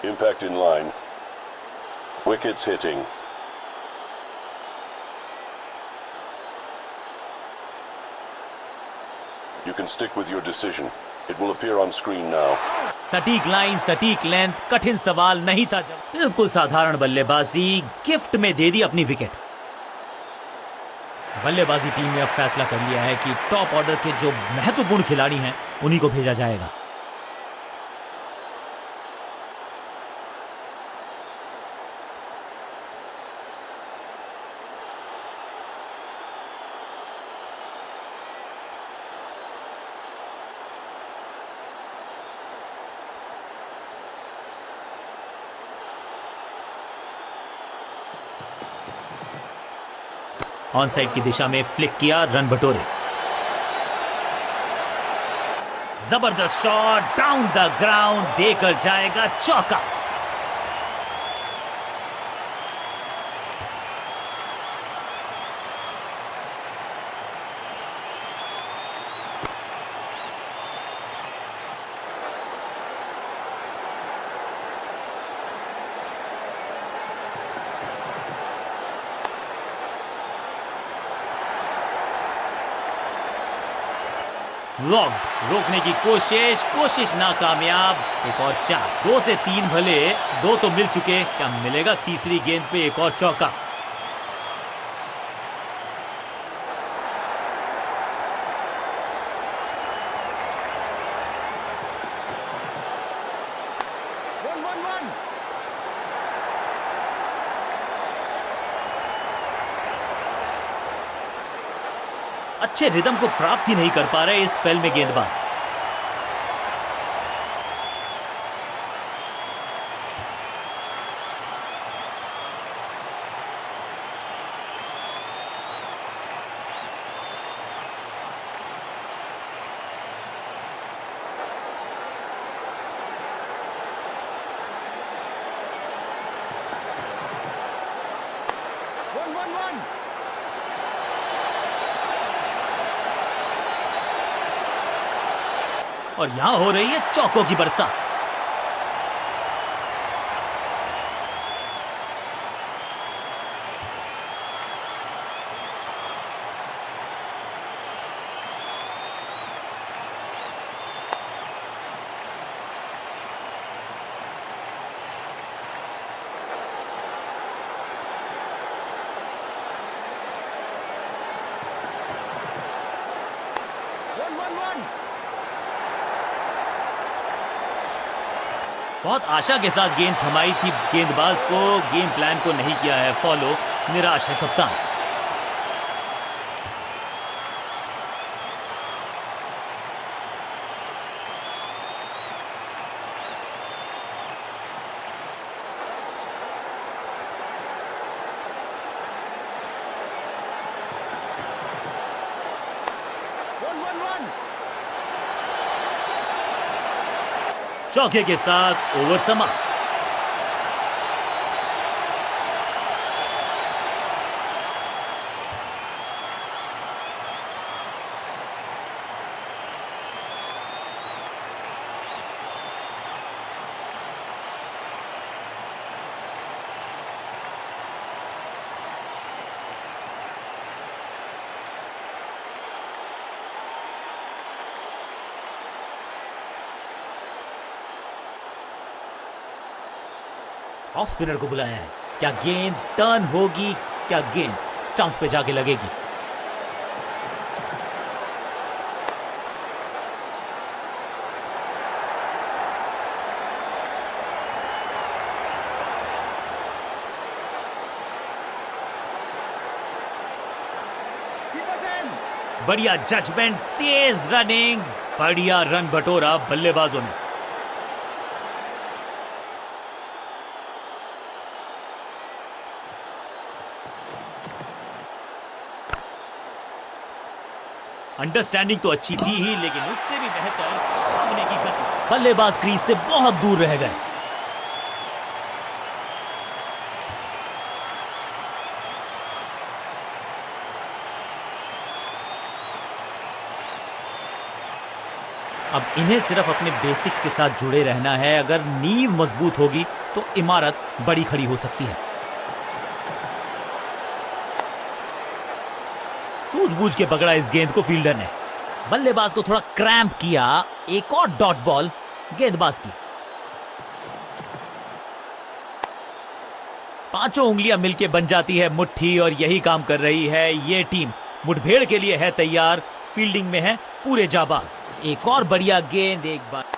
Impact in line. Wickets hitting. You can stick with your decision. It will appear on screen now. सटीक लाइन, सटीक लेंथ, कठिन सवाल नहीं था। जब बिल्कुल साधारण बल्लेबाजी, गिफ्ट में दे दी अपनी विकेट। बल्लेबाजी टीम ने अब फैसला कर लिया है कि टॉप ऑर्डर के जो महत्वपूर्ण खिलाड़ी हैं उन्हीं को भेजा जाएगा। ऑन साइड की दिशा में फ्लिक किया, रन बटोरे। जबरदस्त शॉट, डाउन द ग्राउंड, देकर जाएगा चौका। फ्लॉग रोकने की कोशिश नाकामयाब। एक और 4, 2 से 3 भले, 2 तो मिल चुके, क्या मिलेगा तीसरी गेंद पे एक और चौका। अच्छे रिदम को प्राप्त ही नहीं कर पा रहे इस स्पेल में गेंदबाज। और यहां हो रही है चौकों की बरसात। बहुत आशा के साथ गेंद थमाई थी गेंदबाज को, गेम प्लान को नहीं किया है फॉलो, निराश है कप्तान। चौके के साथ ओवर समाप्त। ऑफ स्पिनर को बुलाया है, क्या गेंद टर्न होगी, क्या गेंद स्टंप पे जाके लगेगी। बढ़िया जजमेंट, तेज रनिंग, बढ़िया रन बटोरा बल्लेबाजों ने। अंडरस्टैंडिंग तो अच्छी थी ही, लेकिन उससे भी बेहतर भागने की गति। बल्लेबाज क्रीज से बहुत दूर रह गए। अब इन्हें सिर्फ अपने बेसिक्स के साथ जुड़े रहना है। अगर नींव मजबूत होगी तो इमारत बड़ी खड़ी हो सकती है। सूझबूझ के पकड़ा इस गेंद को फील्डर ने। बल्लेबाज को थोड़ा क्रैम्प किया। एक और डॉट बॉल गेंदबाज की। पांचों उंगलियां मिलके बन जाती है मुट्ठी, और यही काम कर रही है ये टीम। मुठभेड़ के लिए है तैयार, फील्डिंग में है पूरे जाबाज। एक और बढ़िया गेंद, एक बार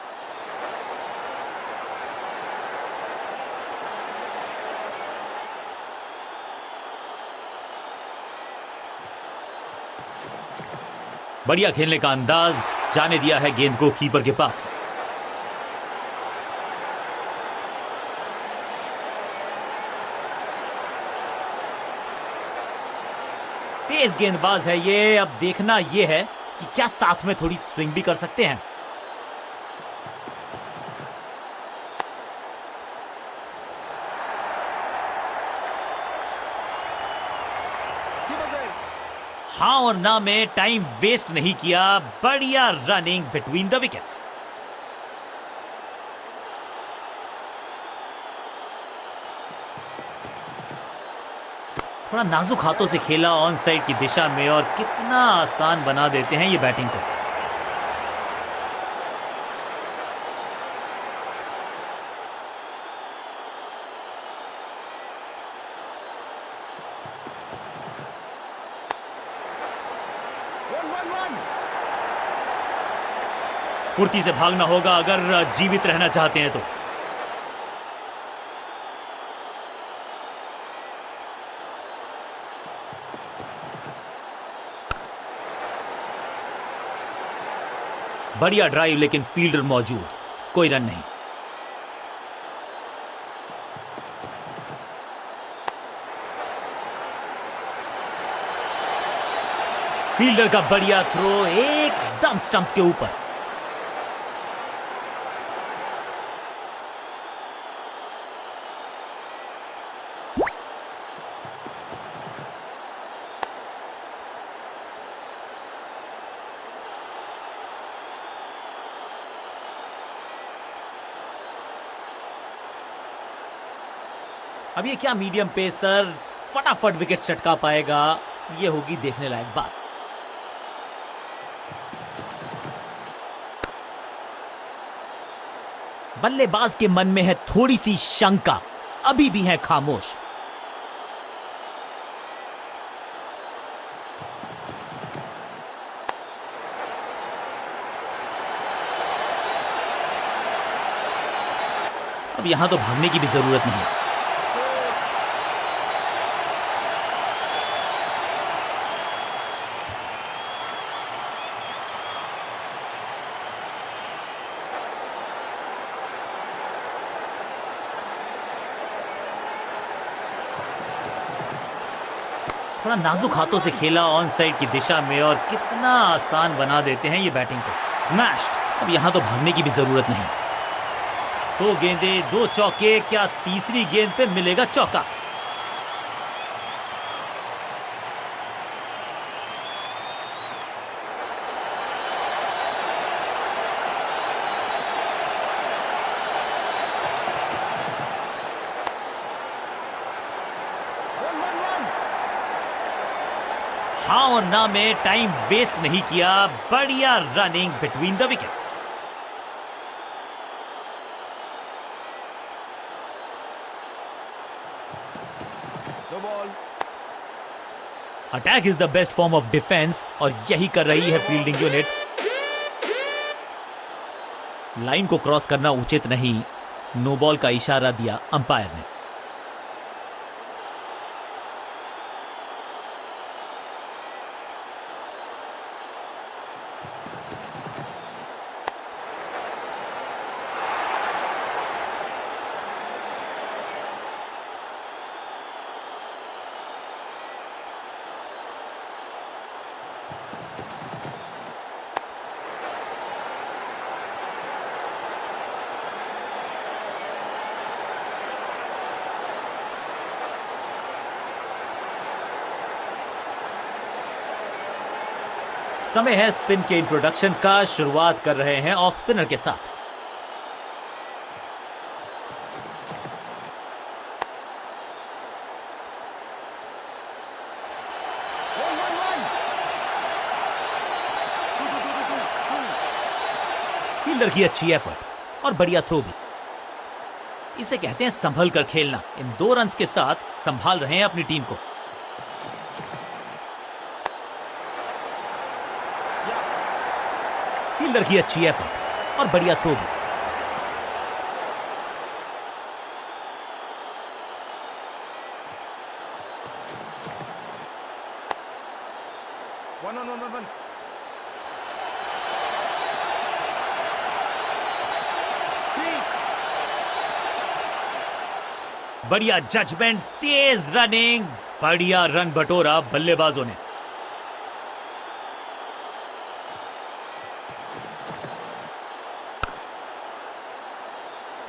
बढ़िया खेलने का अंदाज, जाने दिया है गेंद को कीपर के पास। तेज गेंदबाज है ये। अब देखना ये है कि क्या साथ में थोड़ी स्विंग भी कर सकते हैं। हाँ और ना में टाइम वेस्ट नहीं किया। बढ़िया रनिंग बिटवीन द विकेट्स। थोड़ा नाजुक हाथों से खेला ऑन साइड की दिशा में, और कितना आसान बना देते हैं ये बैटिंग को। फुर्ती से भागना होगा अगर जीवित रहना चाहते हैं तो। बढ़िया ड्राइव, लेकिन फील्डर मौजूद, कोई रन नहीं। फील्डर का बढ़िया थ्रो एकदम स्टंप्स के ऊपर। अब ये क्या मीडियम पेसर फटाफट विकेट चटका पाएगा, ये होगी देखने लायक बात। बल्लेबाज के मन में है थोड़ी सी शंका, अभी भी है खामोश। अब यहां तो भागने की भी जरूरत नहीं। थोड़ा नाजुक हाथों से खेला ऑन साइड की दिशा में और कितना आसान बना देते हैं ये बैटिंग को। स्मैश्ड। अब यहां तो भागने की भी जरूरत नहीं। 2 गेंदे 2 चौके, क्या तीसरी गेंद पे मिलेगा चौका? हाँ और ना में टाइम वेस्ट नहीं किया। बढ़िया running between the wickets. Attack is the best form of defence और यही कर रही है फील्डिंग यूनिट। लाइन को क्रॉस करना उचित नहीं, नो बॉल का इशारा दिया अंपायर ने। समय है स्पिन के इंट्रोडक्शन का। शुरुआत कर रहे हैं ऑफ स्पिनर के साथ। फील्डर की अच्छी एफर्ट और बढ़िया थ्रो भी। इसे कहते हैं संभल कर खेलना। इन 2 रन्स के साथ संभाल रहे हैं अपनी टीम को। फील्डर की अच्छी एफर्ट और बढ़िया थ्रो भी। बढ़िया जजमेंट, तेज रनिंग, बढ़िया रन बटोरा बल्लेबाजों ने।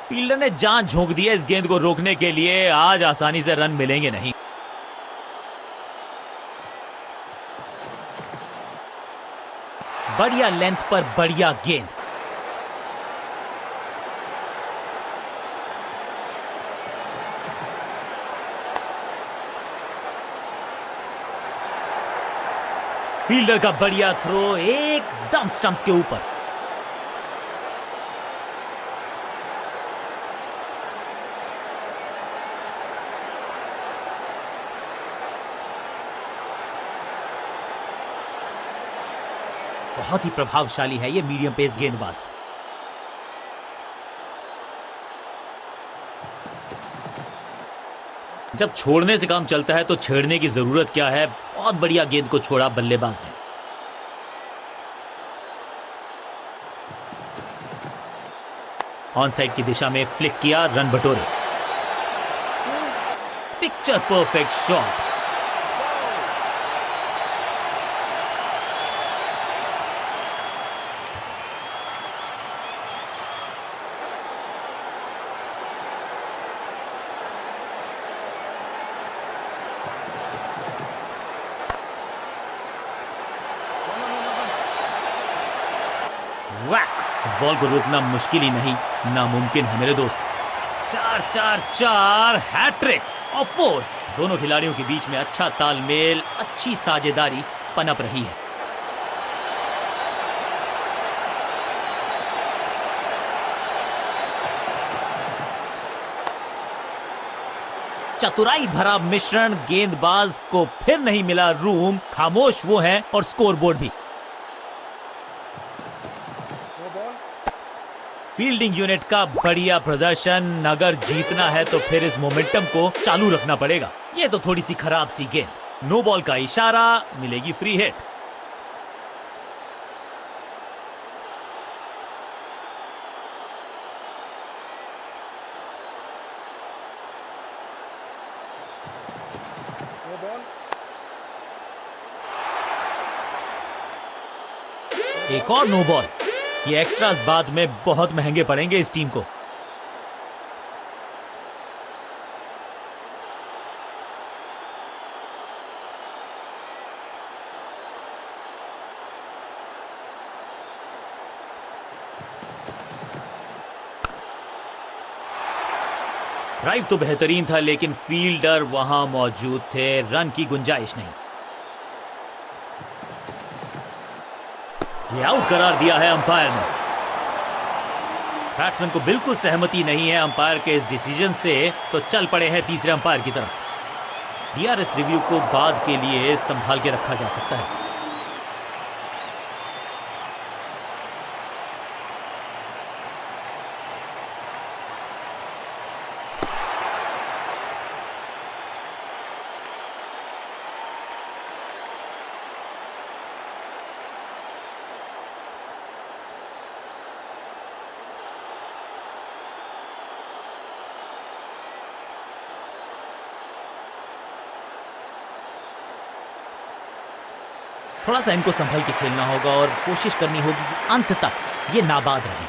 फील्डर ने जान झोंक दी है इस गेंद को रोकने के लिए। आज आसानी से रन मिलेंगे नहीं। बढ़िया लेंथ पर बढ़िया गेंद। फील्डर का बढ़िया थ्रो एकदम स्टंप्स के ऊपर। बहुत ही प्रभावशाली है ये मीडियम पेस गेंदबाज। जब छोड़ने से काम चलता है तो छेड़ने की जरूरत क्या है। बहुत बढ़िया गेंद को छोड़ा बल्लेबाज ने। ऑन साइड की दिशा में फ्लिक किया, रन बटोरे। Picture perfect shot. इस बॉल को रोकना मुश्किल ही नहीं, नामुमकिन है मेरे दोस्त। 4-4-4 हैट्रिक ऑफ फोर्स। दोनों खिलाड़ियों के बीच में अच्छा तालमेल, अच्छी साझेदारी पनप रही है। चतुराई भरा मिश्रण। गेंदबाज को फिर नहीं मिला रूम। खामोश वो हैं और स्कोरबोर्ड भी। फील्डिंग यूनिट का बढ़िया प्रदर्शन। अगर जीतना है तो फिर इस मोमेंटम को चालू रखना पड़ेगा। ये तो थोड़ी सी खराब सी गेंद। नो बॉल का इशारा, मिलेगी फ्री हिट। एक और नो बॉल। ये एक्स्ट्रास बाद में बहुत महंगे पड़ेंगे इस टीम को। ड्राइव तो बेहतरीन था, लेकिन फील्डर वहां मौजूद थे, रन की गुंजाइश नहीं। ये आउट करार दिया है अंपायर ने। बैट्समैन को बिल्कुल सहमति नहीं है अंपायर के इस डिसीजन से, तो चल पड़े हैं तीसरे अंपायर की तरफ। डीआरएस रिव्यू को बाद के लिए संभाल के रखा जा सकता है। थोड़ा सा इनको संभल के खेलना होगा और कोशिश करनी होगी कि अंत तक ये नाबाद रहे।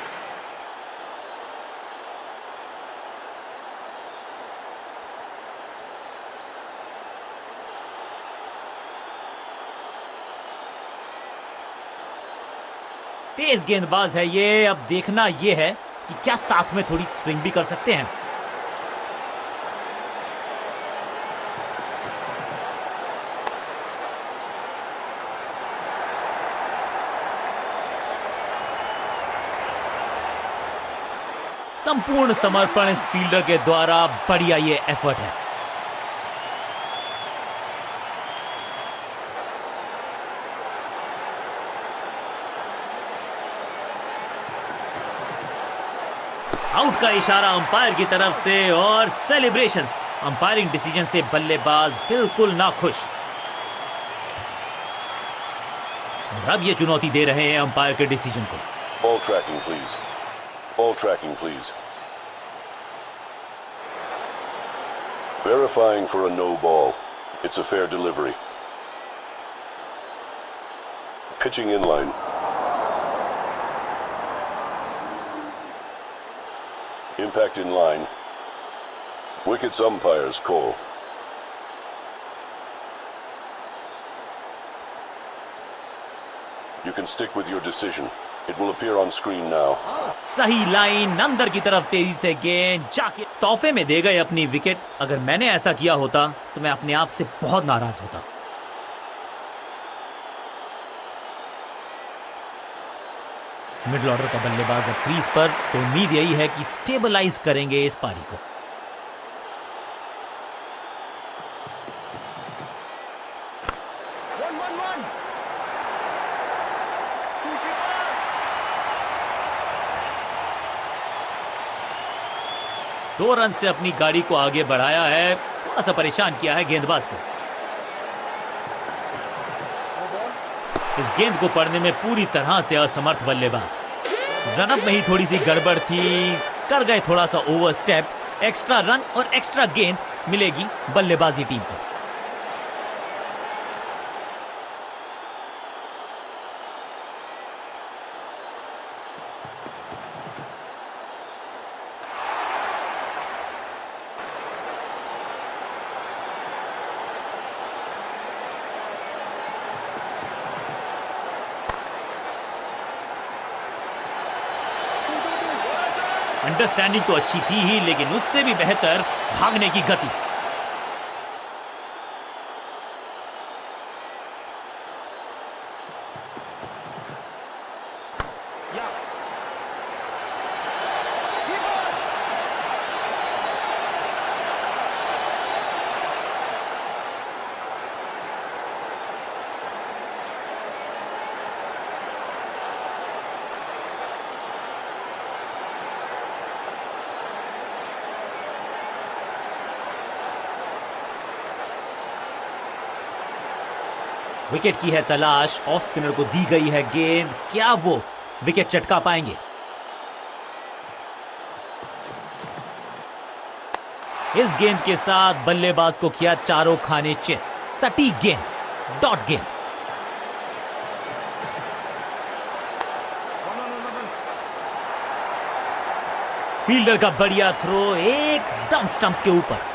तेज गेंदबाज है ये। अब देखना ये है कि क्या साथ में थोड़ी स्विंग भी कर सकते हैं। संपूर्ण समर्पण इस फील्डर के द्वारा। बढ़िया ये एफर्ट है। आउट का इशारा अंपायर की तरफ से और सेलिब्रेशंस। अंपायरिंग डिसीजन से बल्लेबाज बिल्कुल नाखुश। और अब ये चुनौती दे रहे हैं अंपायर के डिसीजन को। Ball tracking, please. Ball tracking, please. Verifying for a no ball. It's a fair delivery. Pitching in line. Impact in line. Wickets umpire's call. You can stick with your decision. It will appear on screen now. सही लाइन, अंदर की तरफ तेजी से गेंद जाके तोहफे में दे गए अपनी विकेट। अगर मैंने ऐसा किया होता तो मैं अपने आप से बहुत नाराज होता। मिडिल ऑर्डर का बल्लेबाज अब क्रीज पर, तो उम्मीद यही है कि स्टेबलाइज करेंगे इस पारी को। दो रन से अपनी गाड़ी को आगे बढ़ाया है। थोड़ा सा परेशान किया है गेंदबाज को। इस गेंद को पढ़ने में पूरी तरह से असमर्थ बल्लेबाज। रनअप में ही थोड़ी सी गड़बड़ थी, कर गए थोड़ा सा ओवर स्टेप। एक्स्ट्रा रन और एक्स्ट्रा गेंद मिलेगी बल्लेबाजी टीम को। अंडरस्टैंडिंग तो अच्छी थी ही, लेकिन उससे भी बेहतर भागने की गति। विकेट की है तलाश, ऑफ स्पिनर को दी गई है गेंद, क्या वो विकेट चटका पाएंगे? इस गेंद के साथ बल्लेबाज को किया चारों खाने चित। सटीक गेंद, डॉट गेंद। फील्डर का बढ़िया थ्रो एकदम स्टंप्स के ऊपर।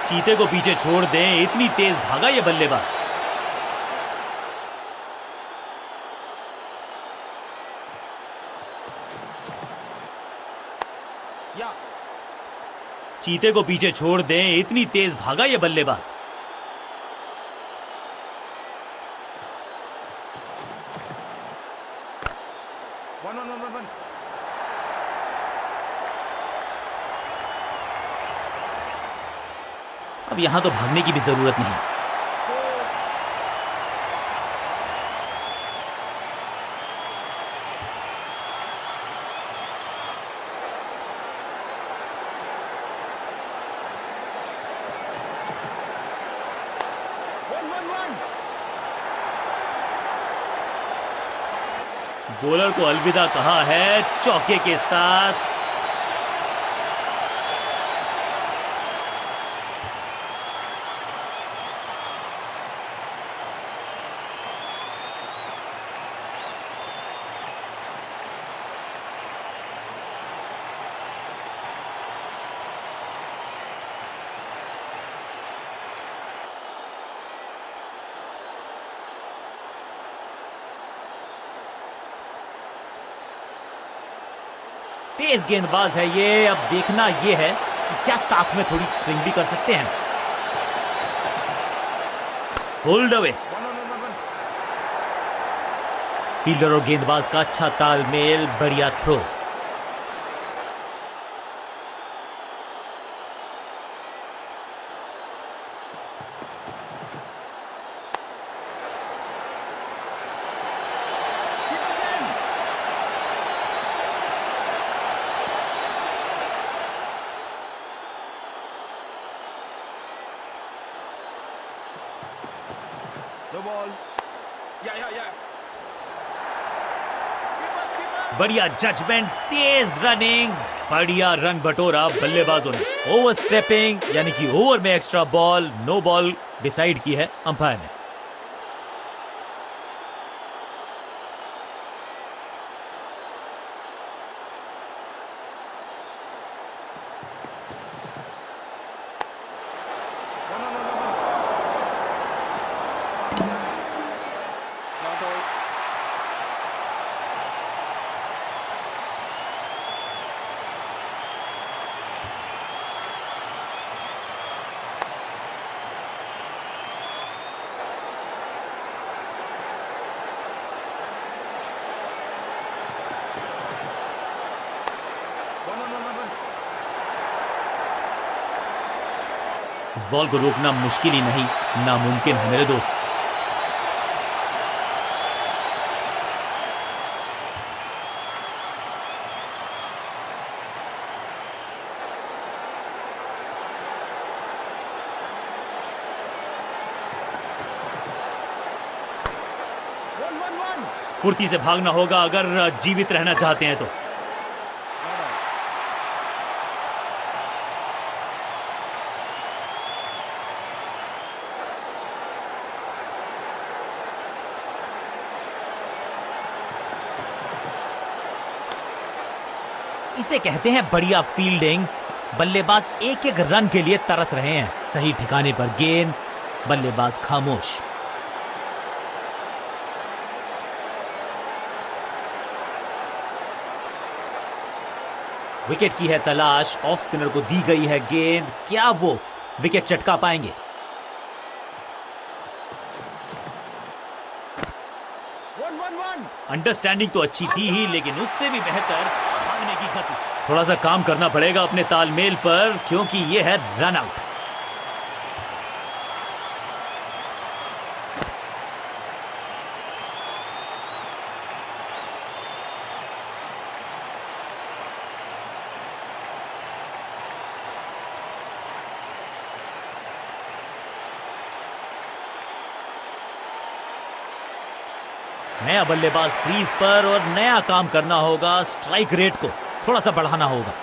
चीते को पीछे छोड़ दें, इतनी तेज भागा ये बल्लेबाज। चीते को पीछे छोड़ दें, इतनी तेज भागा ये बल्लेबाज। अब यहां तो भागने की भी जरूरत नहीं। बॉलर को अलविदा कहा है चौके के साथ। तेज गेंदबाज है ये, अब देखना ये है कि क्या साथ में थोड़ी स्विंग भी कर सकते हैं। Hold away. फील्डर और गेंदबाज का अच्छा तालमेल, बढ़िया थ्रो। No ball. Yeah. बढ़िया जजमेंट, तेज रनिंग, बढ़िया रन बटोरा बल्लेबाजों ने। ओवर स्टेपिंग यानी कि ओवर में extra ball, no ball decide की है अंपायर ने। Not out. One. इस बॉल को रोकना मुश्किल ही नहीं, नामुमकिन है मेरे दोस्त। One. फुर्ती से भागना होगा अगर जीवित रहना चाहते हैं तो। Not out. इसे कहते हैं बढ़िया फील्डिंग। बल्लेबाज एक एक रन के लिए तरस रहे हैं। सही ठिकाने पर गेंद, बल्लेबाज खामोश। विकेट की है तलाश, ऑफ स्पिनर को दी गई है गेंद, क्या वो विकेट चटका पाएंगे? One. अंडरस्टैंडिंग तो अच्छी थी ही, लेकिन उससे भी बेहतर भागने की गति। थोड़ा सा काम करना पड़ेगा अपने तालमेल पर, क्योंकि ये है रन आउट। नया बल्लेबाज क्रीज पर और नया काम करना होगा। स्ट्राइक रेट को थोड़ा सा बढ़ाना होगा।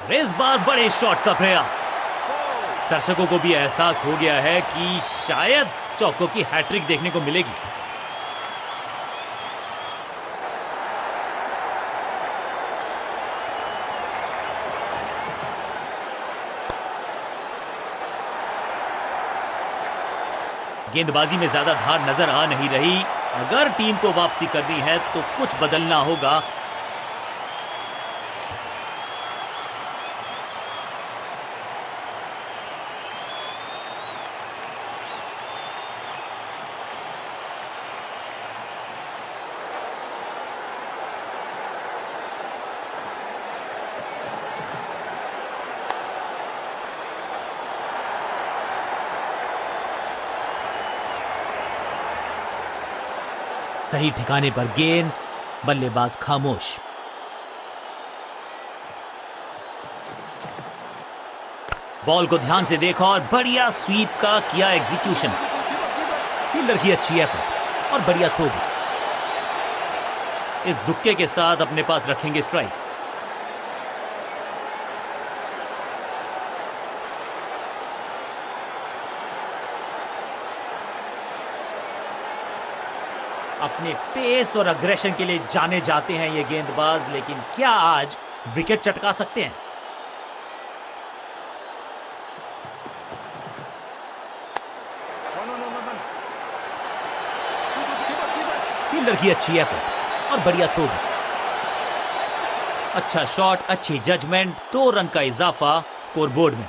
1. इस बार बड़े शॉट का प्रयास। दर्शकों को भी एहसास हो गया है कि शायद चौको की हैट्रिक देखने को मिलेगी। गेंदबाजी में ज्यादा धार नजर आ नहीं रही। अगर टीम को वापसी करनी है तो कुछ बदलना होगा। सही ठिकाने पर गेंद, बल्लेबाज खामोश। बॉल को ध्यान से देखा और बढ़िया स्वीप का किया एग्जीक्यूशन। फील्डर की अच्छी एफर्ट और बढ़िया थ्रो भी। इस दुक्के के साथ अपने पास रखेंगे स्ट्राइक। अपने पेस और अग्रेशन के लिए जाने जाते हैं ये गेंदबाज, लेकिन क्या आज विकेट चटका सकते हैं? फील्डर की अच्छी एफर्ट और बढ़िया थ्रो भी। अच्छा शॉट, अच्छी जजमेंट, 2 रन का इजाफा स्कोरबोर्ड में।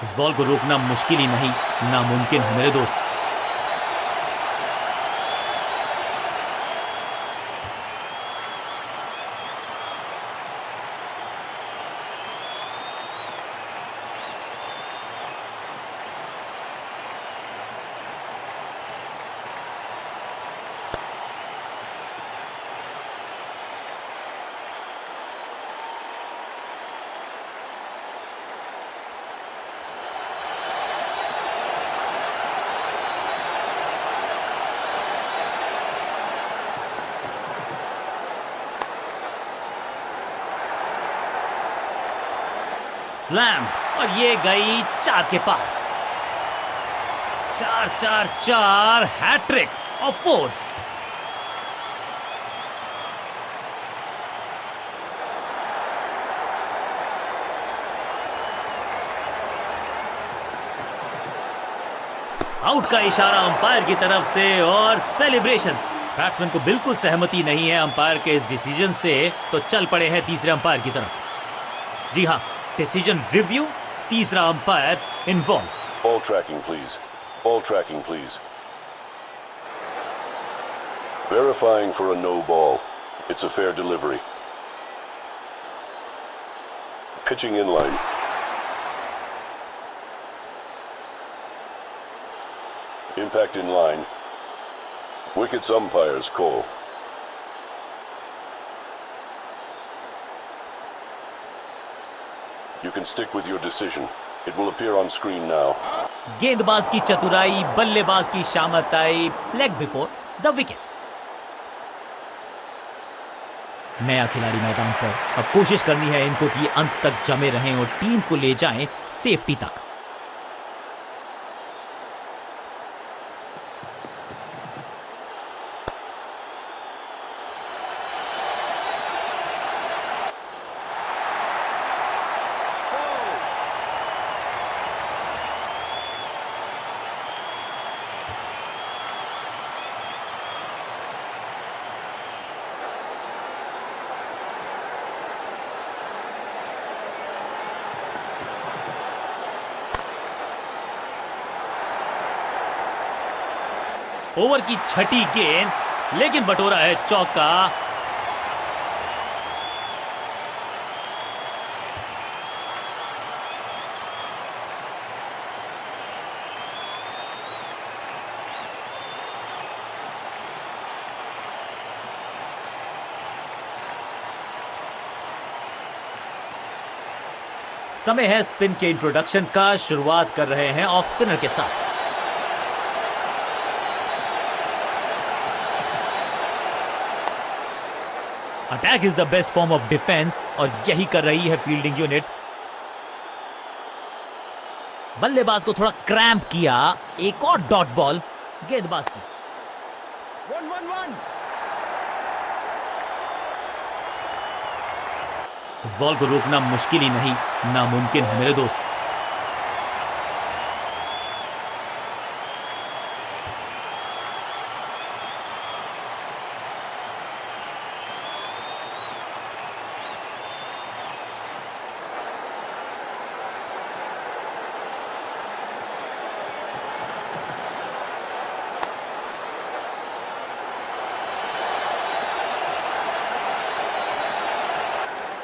इस बॉल को रोकना मुश्किल ही नहीं, नामुमकिन है मेरे दोस्त। स्लैम और ये गई 4 के पार। 4-4-4 हैट्रिक ऑफ फोर्स। आउट का इशारा अंपायर की तरफ से और सेलिब्रेशंस। बैट्समैन को बिल्कुल सहमति नहीं है अंपायर के इस डिसीजन से, तो चल पड़े हैं तीसरे अंपायर की तरफ। जी हां, डिसीजन रिव्यू, तीसरा umpire involve. Ball tracking, please. Ball tracking, please. Verifying for a no ball. It's a fair delivery. Pitching in line. Impact in line. Wickets umpire's call. You can stick with your decision. It will appear on screen now. गेंदबाज की चतुराई, बल्लेबाज की शामताई, लेग बिफोर द विकेट्स। नया खिलाड़ी मैदान पर, अब कोशिश करनी है इनको कि अंत तक जमे रहें और टीम को ले जाएं सेफ्टी तक। ओवर की छठी गेंद, लेकिन बटोरा है चौका। समय है स्पिन के इंट्रोडक्शन का। शुरुआत कर रहे हैं ऑफ स्पिनर के साथ। Attack is the best form of defence और यही कर रही है फील्डिंग यूनिट। बल्लेबाज को थोड़ा क्रैम्प किया। एक और डॉट बॉल गेंदबाज की। 1-1-1. इस बॉल को रोकना मुश्किल ही नहीं, नामुमकिन है मेरे दोस्त।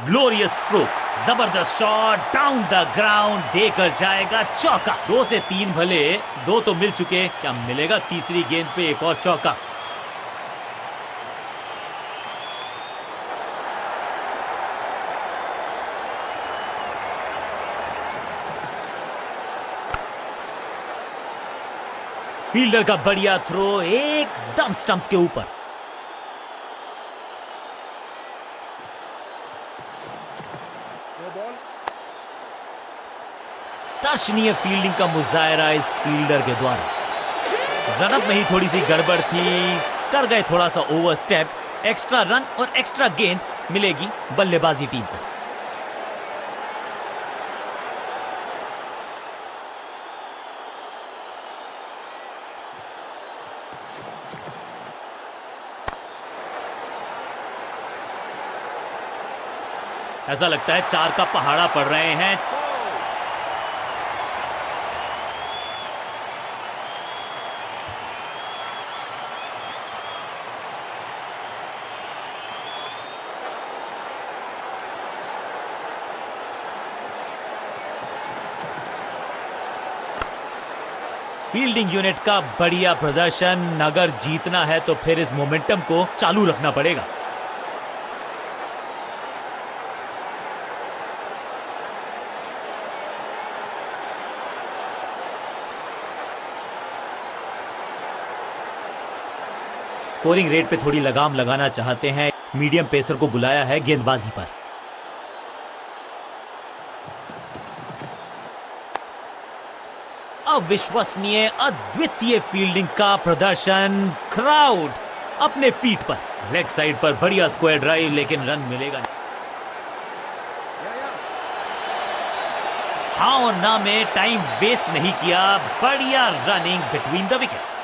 ग्लोरियस स्ट्रोक, जबरदस्त शॉट डाउन द ग्राउंड, देकर जाएगा चौका। 2 से 3 भले, 2 तो मिल चुके, क्या मिलेगा तीसरी गेंद पे एक और चौका। फील्डर का बढ़िया थ्रो एकदम स्टंप्स के ऊपर। No ball. दर्शनीय फील्डिंग का मुजाहरा इस फील्डर के द्वारा। रनअप में ही थोड़ी सी गड़बड़ थी, कर गए थोड़ा सा ओवर स्टेप। एक्स्ट्रा रन और एक्स्ट्रा गेंद मिलेगी बल्लेबाजी टीम को। ऐसा लगता है 4 का पहाड़ा पड़ रहे हैं। फील्डिंग यूनिट का बढ़िया प्रदर्शन। अगर जीतना है तो फिर इस मोमेंटम को चालू रखना पड़ेगा। स्कोरिंग रेट पे थोड़ी लगाम लगाना चाहते हैं। मीडियम पेसर को बुलाया है गेंदबाजी पर। अविश्वसनीय, अद्वितीय फील्डिंग का प्रदर्शन। क्राउड अपने फीट पर। लेग साइड पर बढ़िया स्क्वायर ड्राइव, लेकिन रन मिलेगा नहीं। हाँ और ना में टाइम वेस्ट नहीं किया। बढ़िया रनिंग बिटवीन द विकेट्स।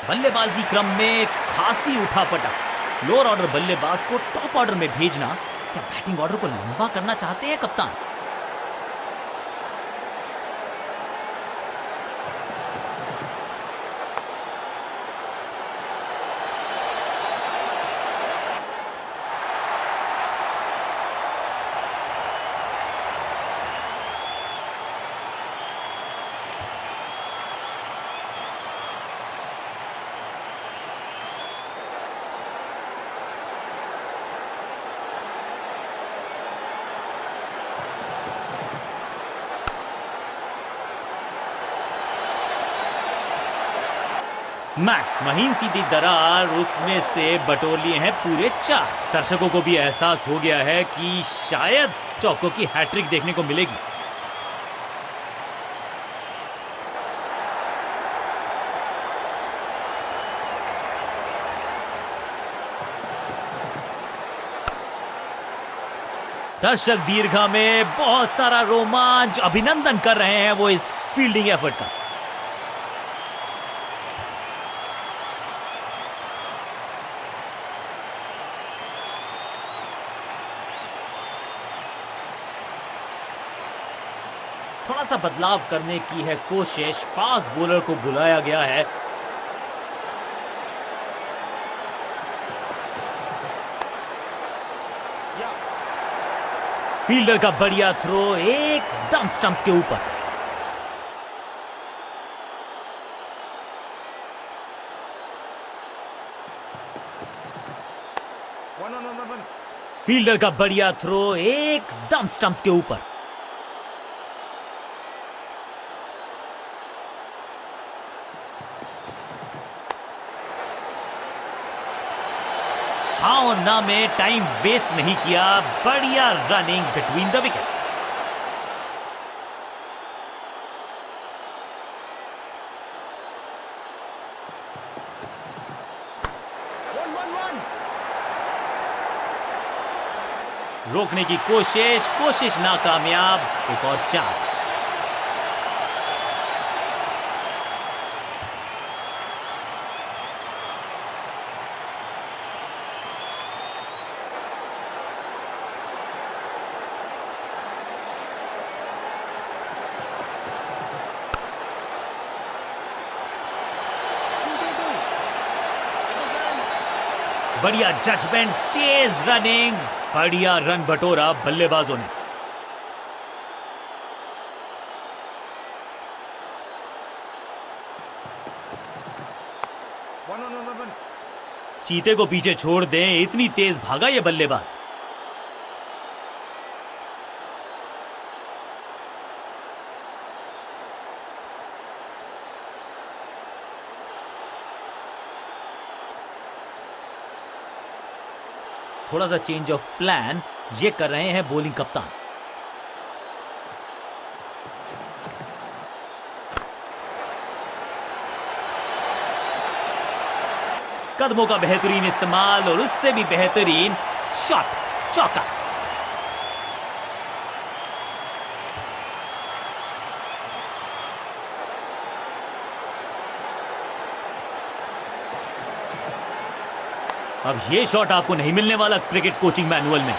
बल्लेबाजी क्रम में खासी उठापटक। लोअर ऑर्डर बल्लेबाज को टॉप ऑर्डर में भेजना। क्या बैटिंग ऑर्डर को लंबा करना चाहते हैं कप्तान? स्मैक, महीन सीधी दरार, उसमें से बटोर लिए हैं पूरे 4। दर्शकों को भी एहसास हो गया है कि शायद चौकों की हैट्रिक देखने को मिलेगी। दर्शक दीर्घा में बहुत सारा रोमांच, अभिनंदन कर रहे हैं वो इस फील्डिंग एफर्ट का। थोड़ा सा बदलाव करने की है कोशिश, फास्ट बॉलर को बुलाया गया है। फील्डर का बढ़िया थ्रो एकदम स्टंप्स के ऊपर। फील्डर का बढ़िया थ्रो एकदम स्टंप्स के ऊपर। हाँ और ना में टाइम वेस्ट नहीं किया, बढ़िया रनिंग बिटवीन द विकेट्स। रोकने की कोशिश नाकामयाब। एक और चार। बढ़िया जजमेंट, तेज रनिंग, बढ़िया रन बटोरा बल्लेबाजों ने। चीते को पीछे छोड़ दें, इतनी तेज भागा ये बल्लेबाज। थोड़ा सा चेंज ऑफ प्लान ये कर रहे हैं बॉलिंग कप्तान। कदमों का बेहतरीन इस्तेमाल और उससे भी बेहतरीन शॉट, चौका। अब ये शॉट आपको नहीं मिलने वाला क्रिकेट कोचिंग मैनुअल में।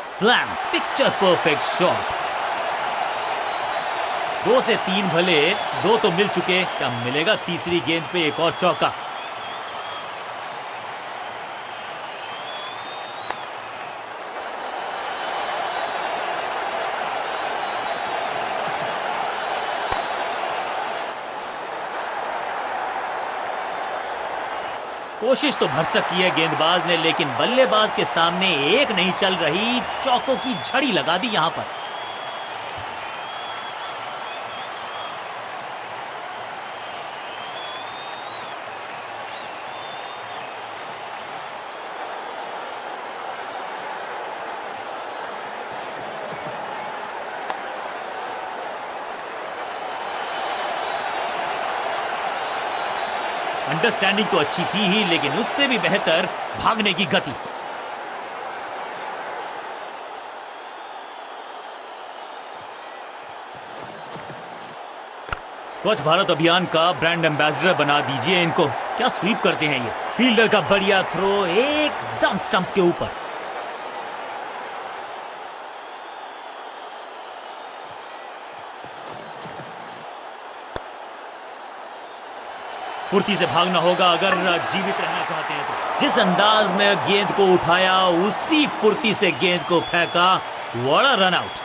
Slam, picture perfect shot. 2 से 3 भले, 2 तो मिल चुके, क्या मिलेगा तीसरी गेंद पे एक और चौका। कोशिश तो भरसक की है गेंदबाज ने, लेकिन बल्लेबाज के सामने एक नहीं चल रही, चौकों की झड़ी लगा दी यहां पर। अंडरस्टैंडिंग तो अच्छी थी ही, लेकिन उससे भी बेहतर भागने की गति। स्वच्छ भारत अभियान का ब्रांड एम्बेसडर बना दीजिए इनको। क्या स्वीप करते हैं ये। फील्डर का बढ़िया थ्रो एकदम स्टंप्स के ऊपर। फुर्ती से भागना होगा अगर जीवित रहना चाहते हैं तो। जिस अंदाज में गेंद को उठाया, उसी फुर्ती से गेंद को फेंका। What a run out.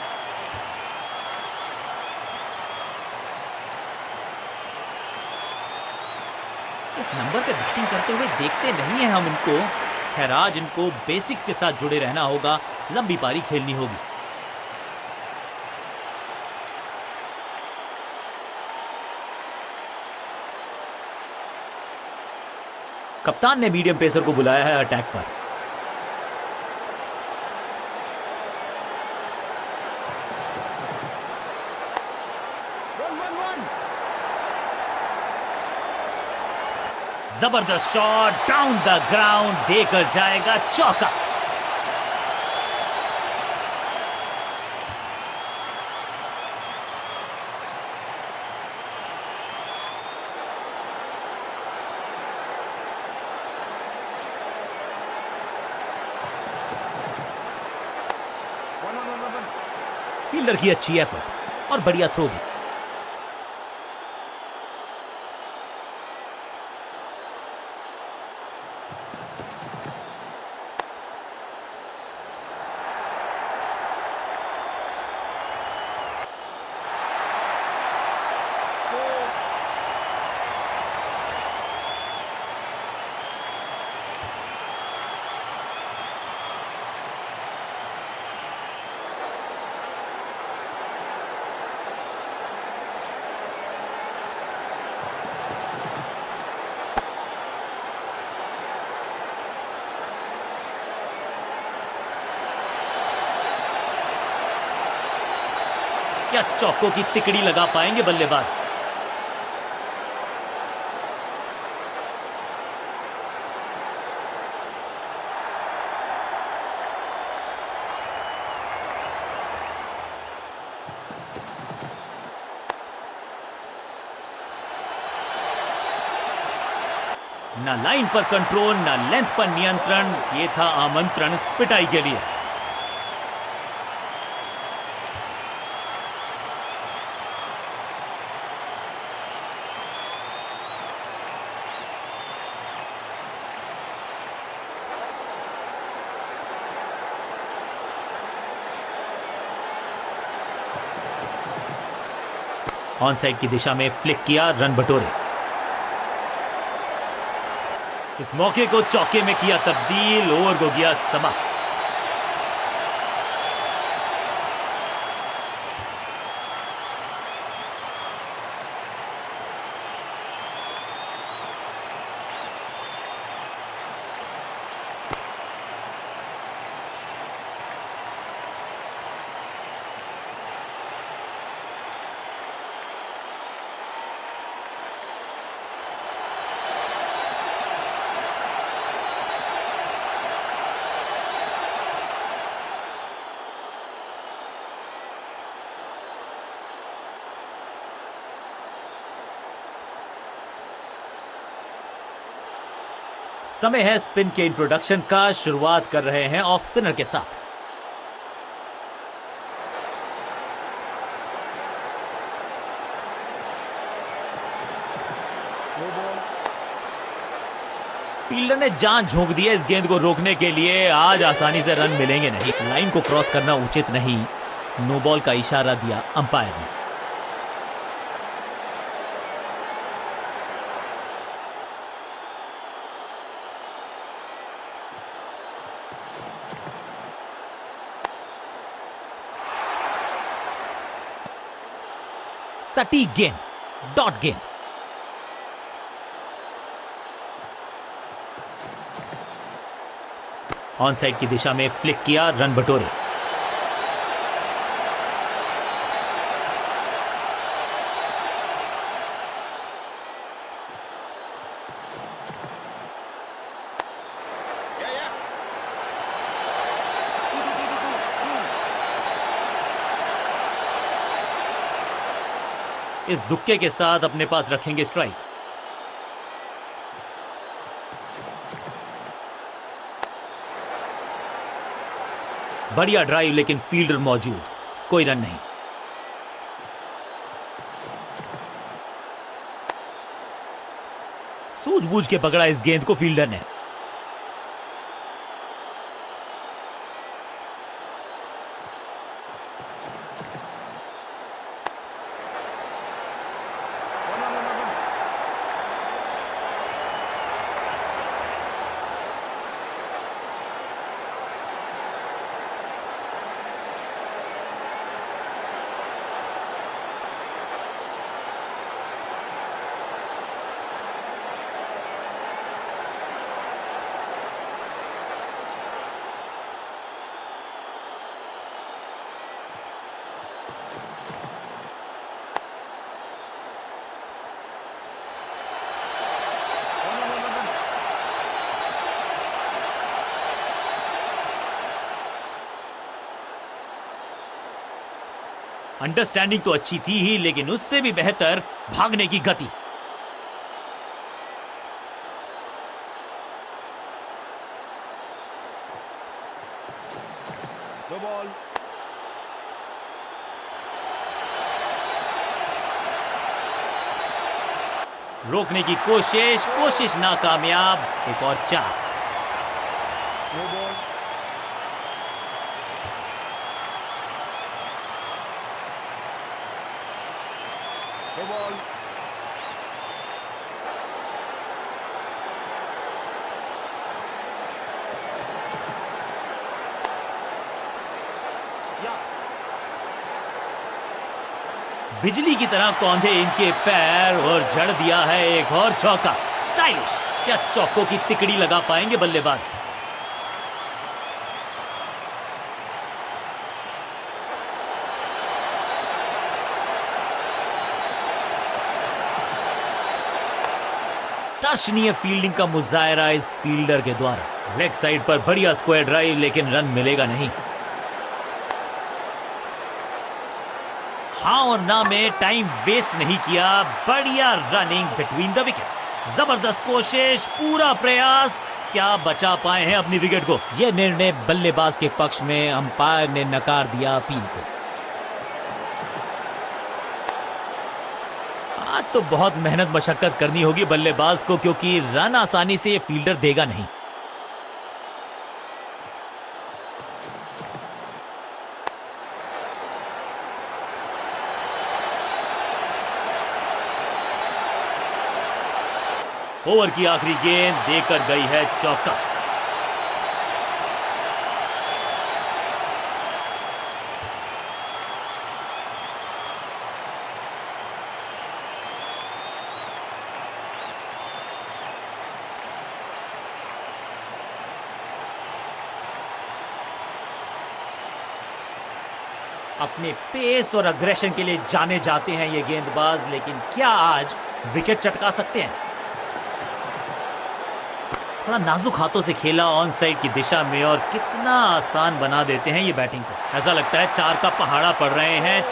इस नंबर पे बैटिंग करते हुए देखते नहीं है हम इनको। खैर आज इनको बेसिक्स के साथ जुड़े रहना होगा, लंबी पारी खेलनी होगी। कप्तान ने मीडियम पेसर को बुलाया है अटैक पर। जबरदस्त शॉट डाउन द ग्राउंड, देकर जाएगा चौका। फील्डर की अच्छी एफर्ट और बढ़िया थ्रो भी। क्या चौकों की तिकड़ी लगा पाएंगे बल्लेबाज? ना लाइन पर कंट्रोल, ना लेंथ पर नियंत्रण। यह था आमंत्रण पिटाई के लिए। ऑन साइड की दिशा में फ्लिक किया, रन बटोरे। इस मौके को चौके में किया तब्दील, ओवर को गया समाप्त। समय है स्पिन के इंट्रोडक्शन का। शुरुआत कर रहे हैं ऑफ स्पिनर के साथ। फील्डर ने जान झोंक दी है इस गेंद को रोकने के लिए। आज आसानी से रन मिलेंगे नहीं। लाइन को क्रॉस करना उचित नहीं। नो बॉल का इशारा दिया अंपायर ने। सटीक गेंद, डॉट गेंद। ऑन साइड की दिशा में फ्लिक किया, रन बटोरे। इस दुक्के के साथ अपने पास रखेंगे स्ट्राइक। बढ़िया ड्राइव, लेकिन फील्डर मौजूद, कोई रन नहीं। सूझबूझ के पकड़ा इस गेंद को फील्डर ने। अंडरस्टैंडिंग तो अच्छी थी ही, लेकिन उससे भी बेहतर भागने की गति। No ball. रोकने की कोशिश नाकामयाब। एक और 4। No ball. No ball. Yeah. बिजली की तरह कौंधे इनके पैर और जड़ दिया है एक और चौका। स्टाइलिश। क्या चौकों की तिकड़ी लगा पाएंगे बल्लेबाज? दर्शनीय फील्डिंग का मुजाहरा इस फील्डर के द्वारा। लेग साइड पर बढ़िया स्क्वायर ड्राइव, लेकिन रन मिलेगा नहीं। हाँ और ना में टाइम वेस्ट नहीं किया। बढ़िया रनिंग बिटवीन द विकेट्स। जबरदस्त कोशिश, पूरा प्रयास। क्या बचा पाए हैं अपनी विकेट को? यह निर्णय बल्लेबाज के पक्ष में। अंपायर ने नकार दिया अपील को। आज तो बहुत मेहनत मशक्कत करनी होगी बल्लेबाज को, क्योंकि रन आसानी से ये फील्डर देगा नहीं। ओवर की आखिरी गेंद देकर गई है चौका। अपने पेस और अग्रेशन के लिए जाने जाते हैं ये गेंदबाज, लेकिन क्या आज विकेट चटका सकते हैं? थोड़ा नाजुक हाथों से खेला ऑन साइड की दिशा में, और कितना आसान बना देते हैं ये बैटिंग को। ऐसा लगता है 4 का पहाड़ा पड़ रहे हैं।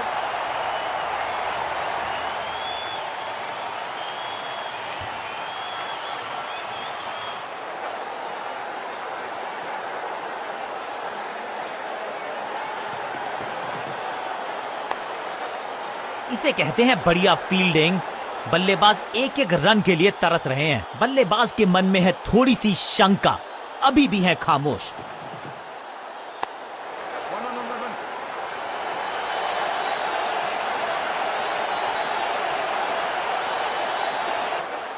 इसे कहते हैं बढ़िया फील्डिंग। बल्लेबाज एक एक रन के लिए तरस रहे हैं। बल्लेबाज के मन में है थोड़ी सी शंका, अभी भी है खामोश। One.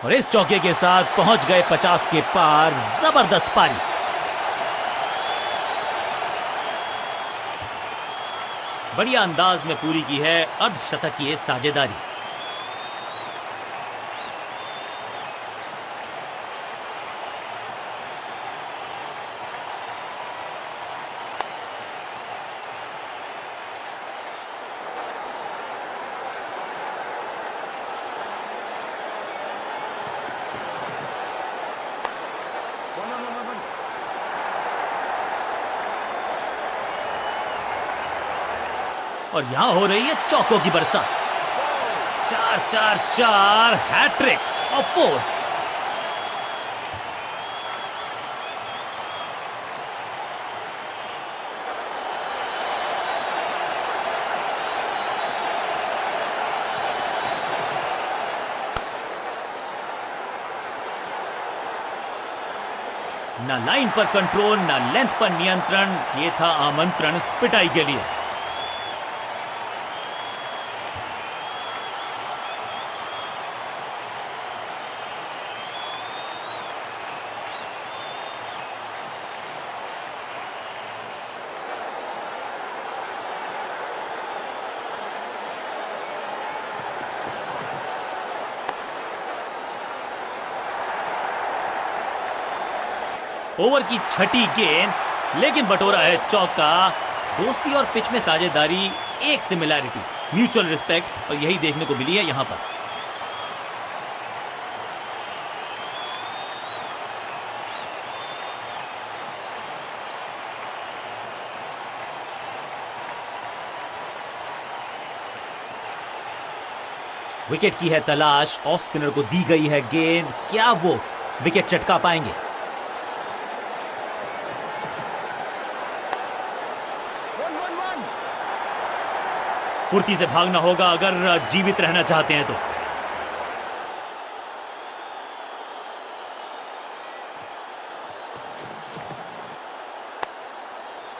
और इस चौके के साथ पहुंच गए 50 के पार। जबरदस्त पारी। बढ़िया अंदाज में पूरी की है अर्धशतकीय साझेदारी। One. और यहां हो रही है चौकों की बरसात। 4 हैट्रिक ऑफ फोर्स। ना लाइन पर कंट्रोल, ना लेंथ पर नियंत्रण। ये था आमंत्रण पिटाई के लिए। ओवर की छठी गेंद, लेकिन बटोरा है चौका। दोस्ती और पिच में साझेदारी, एक सिमिलैरिटी, म्यूचुअल रिस्पेक्ट, और यही देखने को मिली है यहां पर। विकेट की है तलाश, ऑफ स्पिनर को दी गई है गेंद, क्या वो विकेट चटका पाएंगे? One. फुर्ती से भागना होगा अगर जीवित रहना चाहते हैं तो।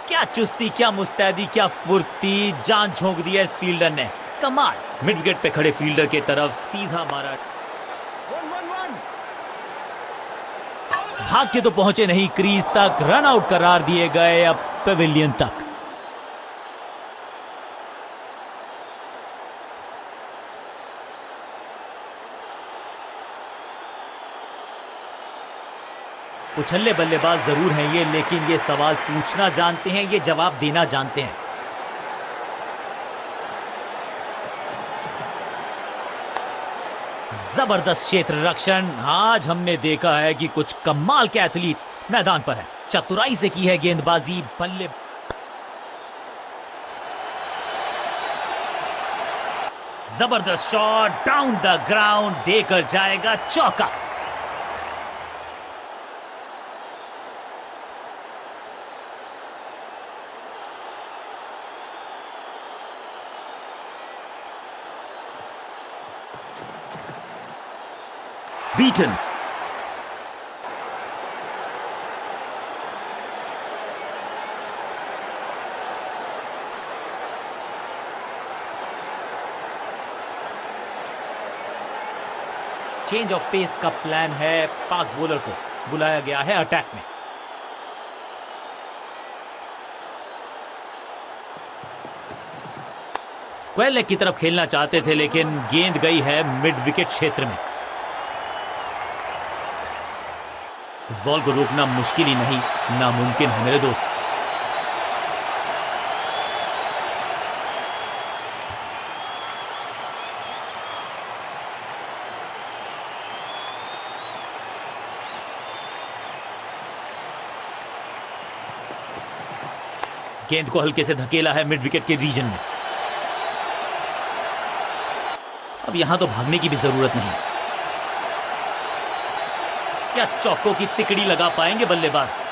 क्या चुस्ती, क्या मुस्तैदी, क्या फुर्ती, जान झोंक दी है इस फील्डर ने, कमाल। मिड विकेट पे खड़े फील्डर की तरफ सीधा मारा। One. भाग के तो पहुंचे नहीं क्रीज तक, रन आउट करार दिए गए अब पेविलियन तक। उछल्ले बल्लेबाज जरूर हैं ये, लेकिन ये सवाल पूछना जानते हैं, ये जवाब देना जानते हैं। जबरदस्त क्षेत्र रक्षण। आज हमने देखा है कि कुछ कमाल के एथलीट्स मैदान पर हैं। चतुराई से की है गेंदबाजी, बल्ले जबरदस्त शॉट डाउन द ग्राउंड, देकर जाएगा चौका। बीटन, चेंज ऑफ पेस का प्लान है, फास्ट बॉलर को बुलाया गया है अटैक में। स्क्वायर लेग की तरफ खेलना चाहते थे, लेकिन गेंद गई है मिड विकेट क्षेत्र में। इस बॉल को रोकना मुश्किल ही नहीं, नामुमकिन है मेरे दोस्त। गेंद को हल्के से धकेला है मिड विकेट के रीजन में। अब यहां तो भागने की भी जरूरत नहीं। क्या चौकों की तिकड़ी लगा पाएंगे बल्लेबाज?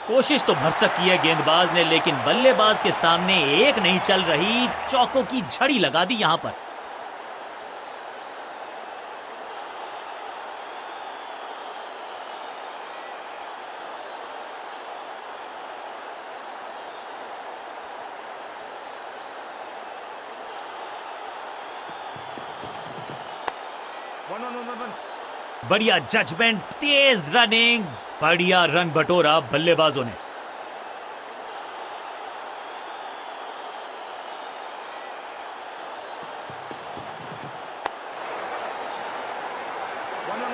कोशिश तो भरसक की है गेंदबाज ने, लेकिन बल्लेबाज के सामने एक नहीं चल रही, चौकों की झड़ी लगा दी यहां पर। One. बढ़िया जजमेंट, तेज रनिंग, बढ़िया रन बटोरा बल्लेबाजों ने। One.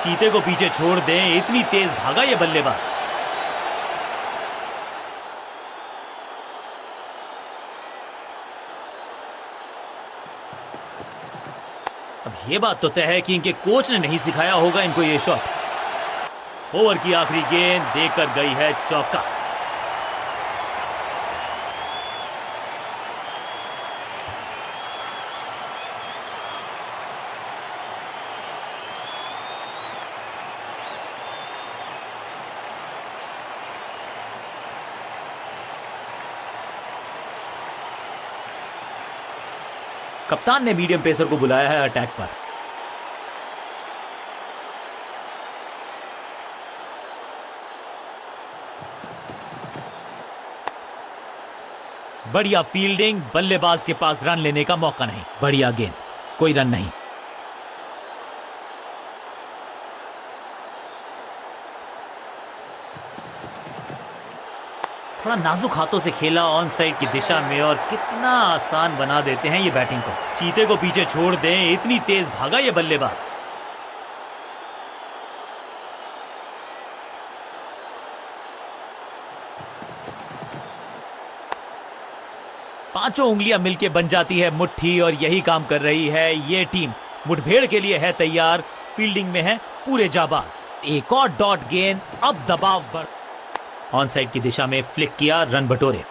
चीते को पीछे छोड़ दें, इतनी तेज भागा ये बल्लेबाज। अब ये बात तो तय है कि इनके कोच ने नहीं सिखाया होगा इनको ये शॉट। ओवर की आखिरी गेंद देकर गई है चौका। कप्तान ने मीडियम पेसर को बुलाया है अटैक पर। बढ़िया फील्डिंग, बल्लेबाज के पास रन लेने का मौका नहीं। बढ़िया गेंद, कोई रन नहीं। थोड़ा नाजुक हाथों से खेला ऑन साइड की दिशा में, और कितना आसान बना देते हैं ये बैटिंग को। चीते को पीछे छोड़ दें, इतनी तेज भागा ये बल्लेबाज। पांचों उंगलियां मिलके बन जाती है मुट्ठी और यही काम कर रही है ये टीम। मुठभेड़ के लिए है तैयार, फील्डिंग में है पूरे जाबाज। एक और डॉट गेंद, अब दबाव बढ़, ऑन साइड की दिशा में फ्लिक किया, रन बटोरे।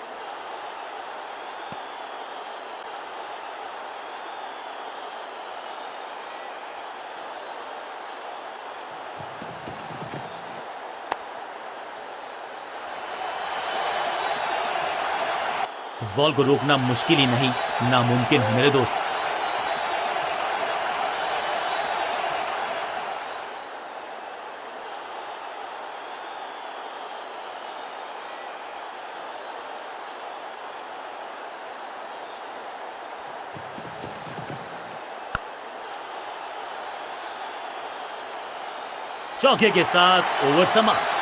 इस बॉल को रोकना मुश्किल ही नहीं, नामुमकिन है मेरे दोस्त। चौके के साथ ओवर समाप्त।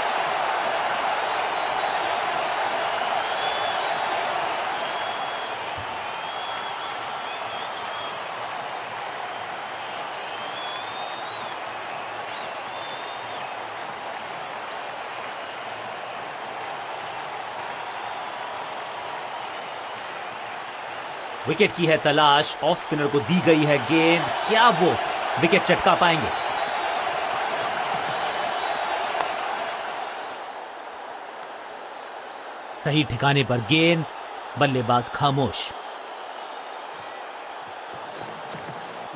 विकेट की है तलाश, ऑफ स्पिनर को दी गई है गेंद, क्या वो विकेट चटका पाएंगे? सही ठिकाने पर गेंद, बल्लेबाज खामोश।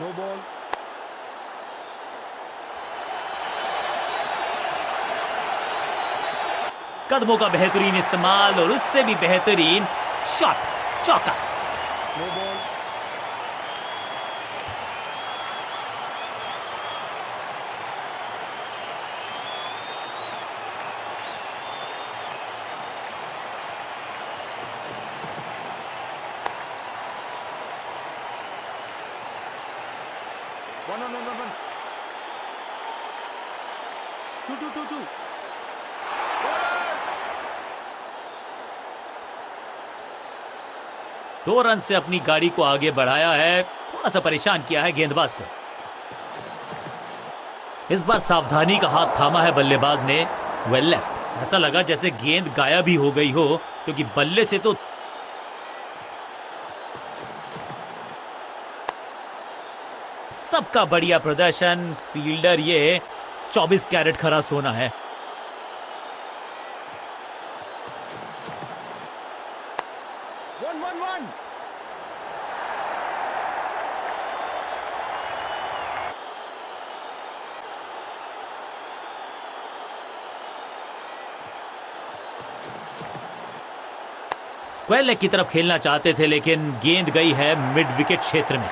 No ball. कदमों का बेहतरीन इस्तेमाल और उससे भी बेहतरीन शॉट, चौका। No ball. One on one. 2. दो रन से अपनी गाड़ी को आगे बढ़ाया है, थोड़ा सा परेशान किया है गेंदबाज को। इस बार सावधानी का हाथ थामा है बल्लेबाज ने, वेल लेफ्ट। ऐसा लगा जैसे गेंद गायब ही हो गई हो, क्योंकि बल्ले से तो सबका बढ़िया प्रदर्शन। फील्डर ये 24 कैरेट खरा सोना है। One. स्क्वायर लेग की तरफ खेलना चाहते थे, लेकिन गेंद गई है मिड विकेट क्षेत्र में।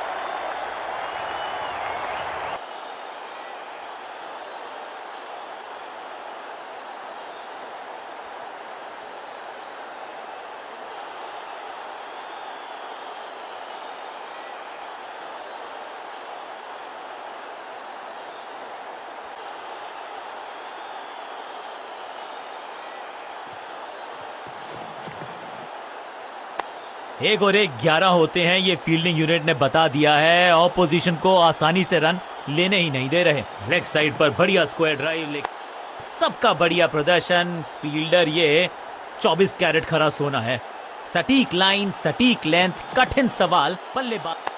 एक और एक 11 होते हैं, ये फील्डिंग यूनिट ने बता दिया है। ऑपोजिशन को आसानी से रन लेने ही नहीं दे रहे। लेग साइड पर बढ़िया स्क्वायर ड्राइव, सबका बढ़िया प्रदर्शन। फील्डर ये 24 कैरेट खरा सोना है। सटीक लाइन, सटीक लेंथ, कठिन सवाल, बल्लेबाज।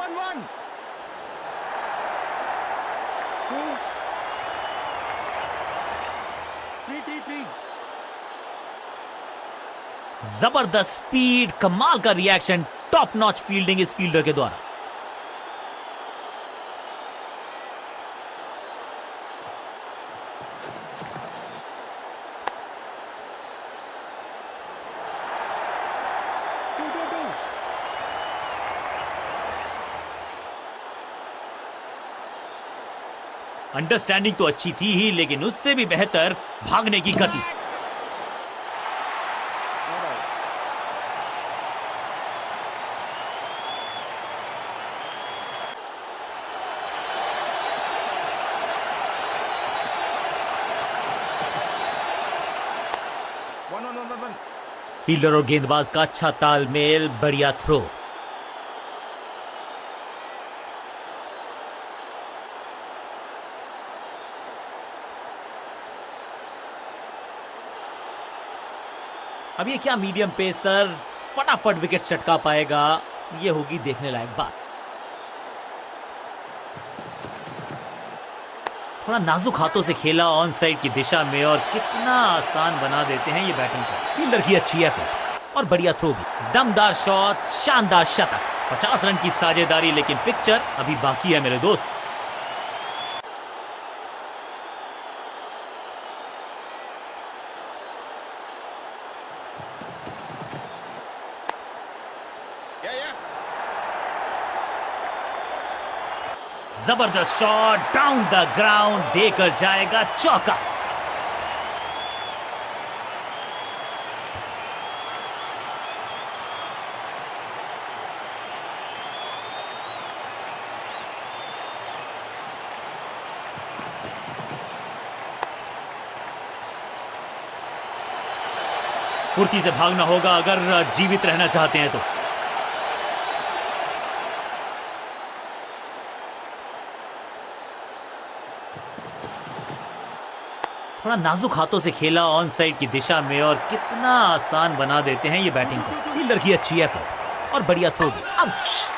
One. 2. 3. जबरदस्त स्पीड, कमाल का रिएक्शन, टॉप नॉच फील्डिंग इस फील्डर के द्वारा। Two. अंडरस्टैंडिंग तो अच्छी थी ही, लेकिन उससे भी बेहतर भागने की गति। Not out. One. फील्डर और गेंदबाज का अच्छा तालमेल, बढ़िया थ्रो। अब ये क्या मीडियम पेसर फटाफट विकेट चटका पाएगा, ये होगी देखने लायक बात। थोड़ा नाजुक हाथों से खेला ऑन साइड की दिशा में और कितना आसान बना देते हैं ये बैटिंग को। फील्डर की अच्छी एफर्ट और बढ़िया थ्रो भी, दमदार शॉट, शानदार शतक। 50 रन की साझेदारी, लेकिन पिक्चर अभी बाकी है मेरे दोस्त। जबरदस्त शॉट डाउन द ग्राउंड, देकर जाएगा चौका। फुर्ती से भागना होगा अगर जीवित रहना चाहते हैं तो। थोड़ा नाजुक हाथों से खेला ऑन साइड की दिशा में और कितना आसान बना देते हैं ये बैटिंग को। फील्डर की अच्छी एफर्ट और बढ़िया थ्रो भी। आउच!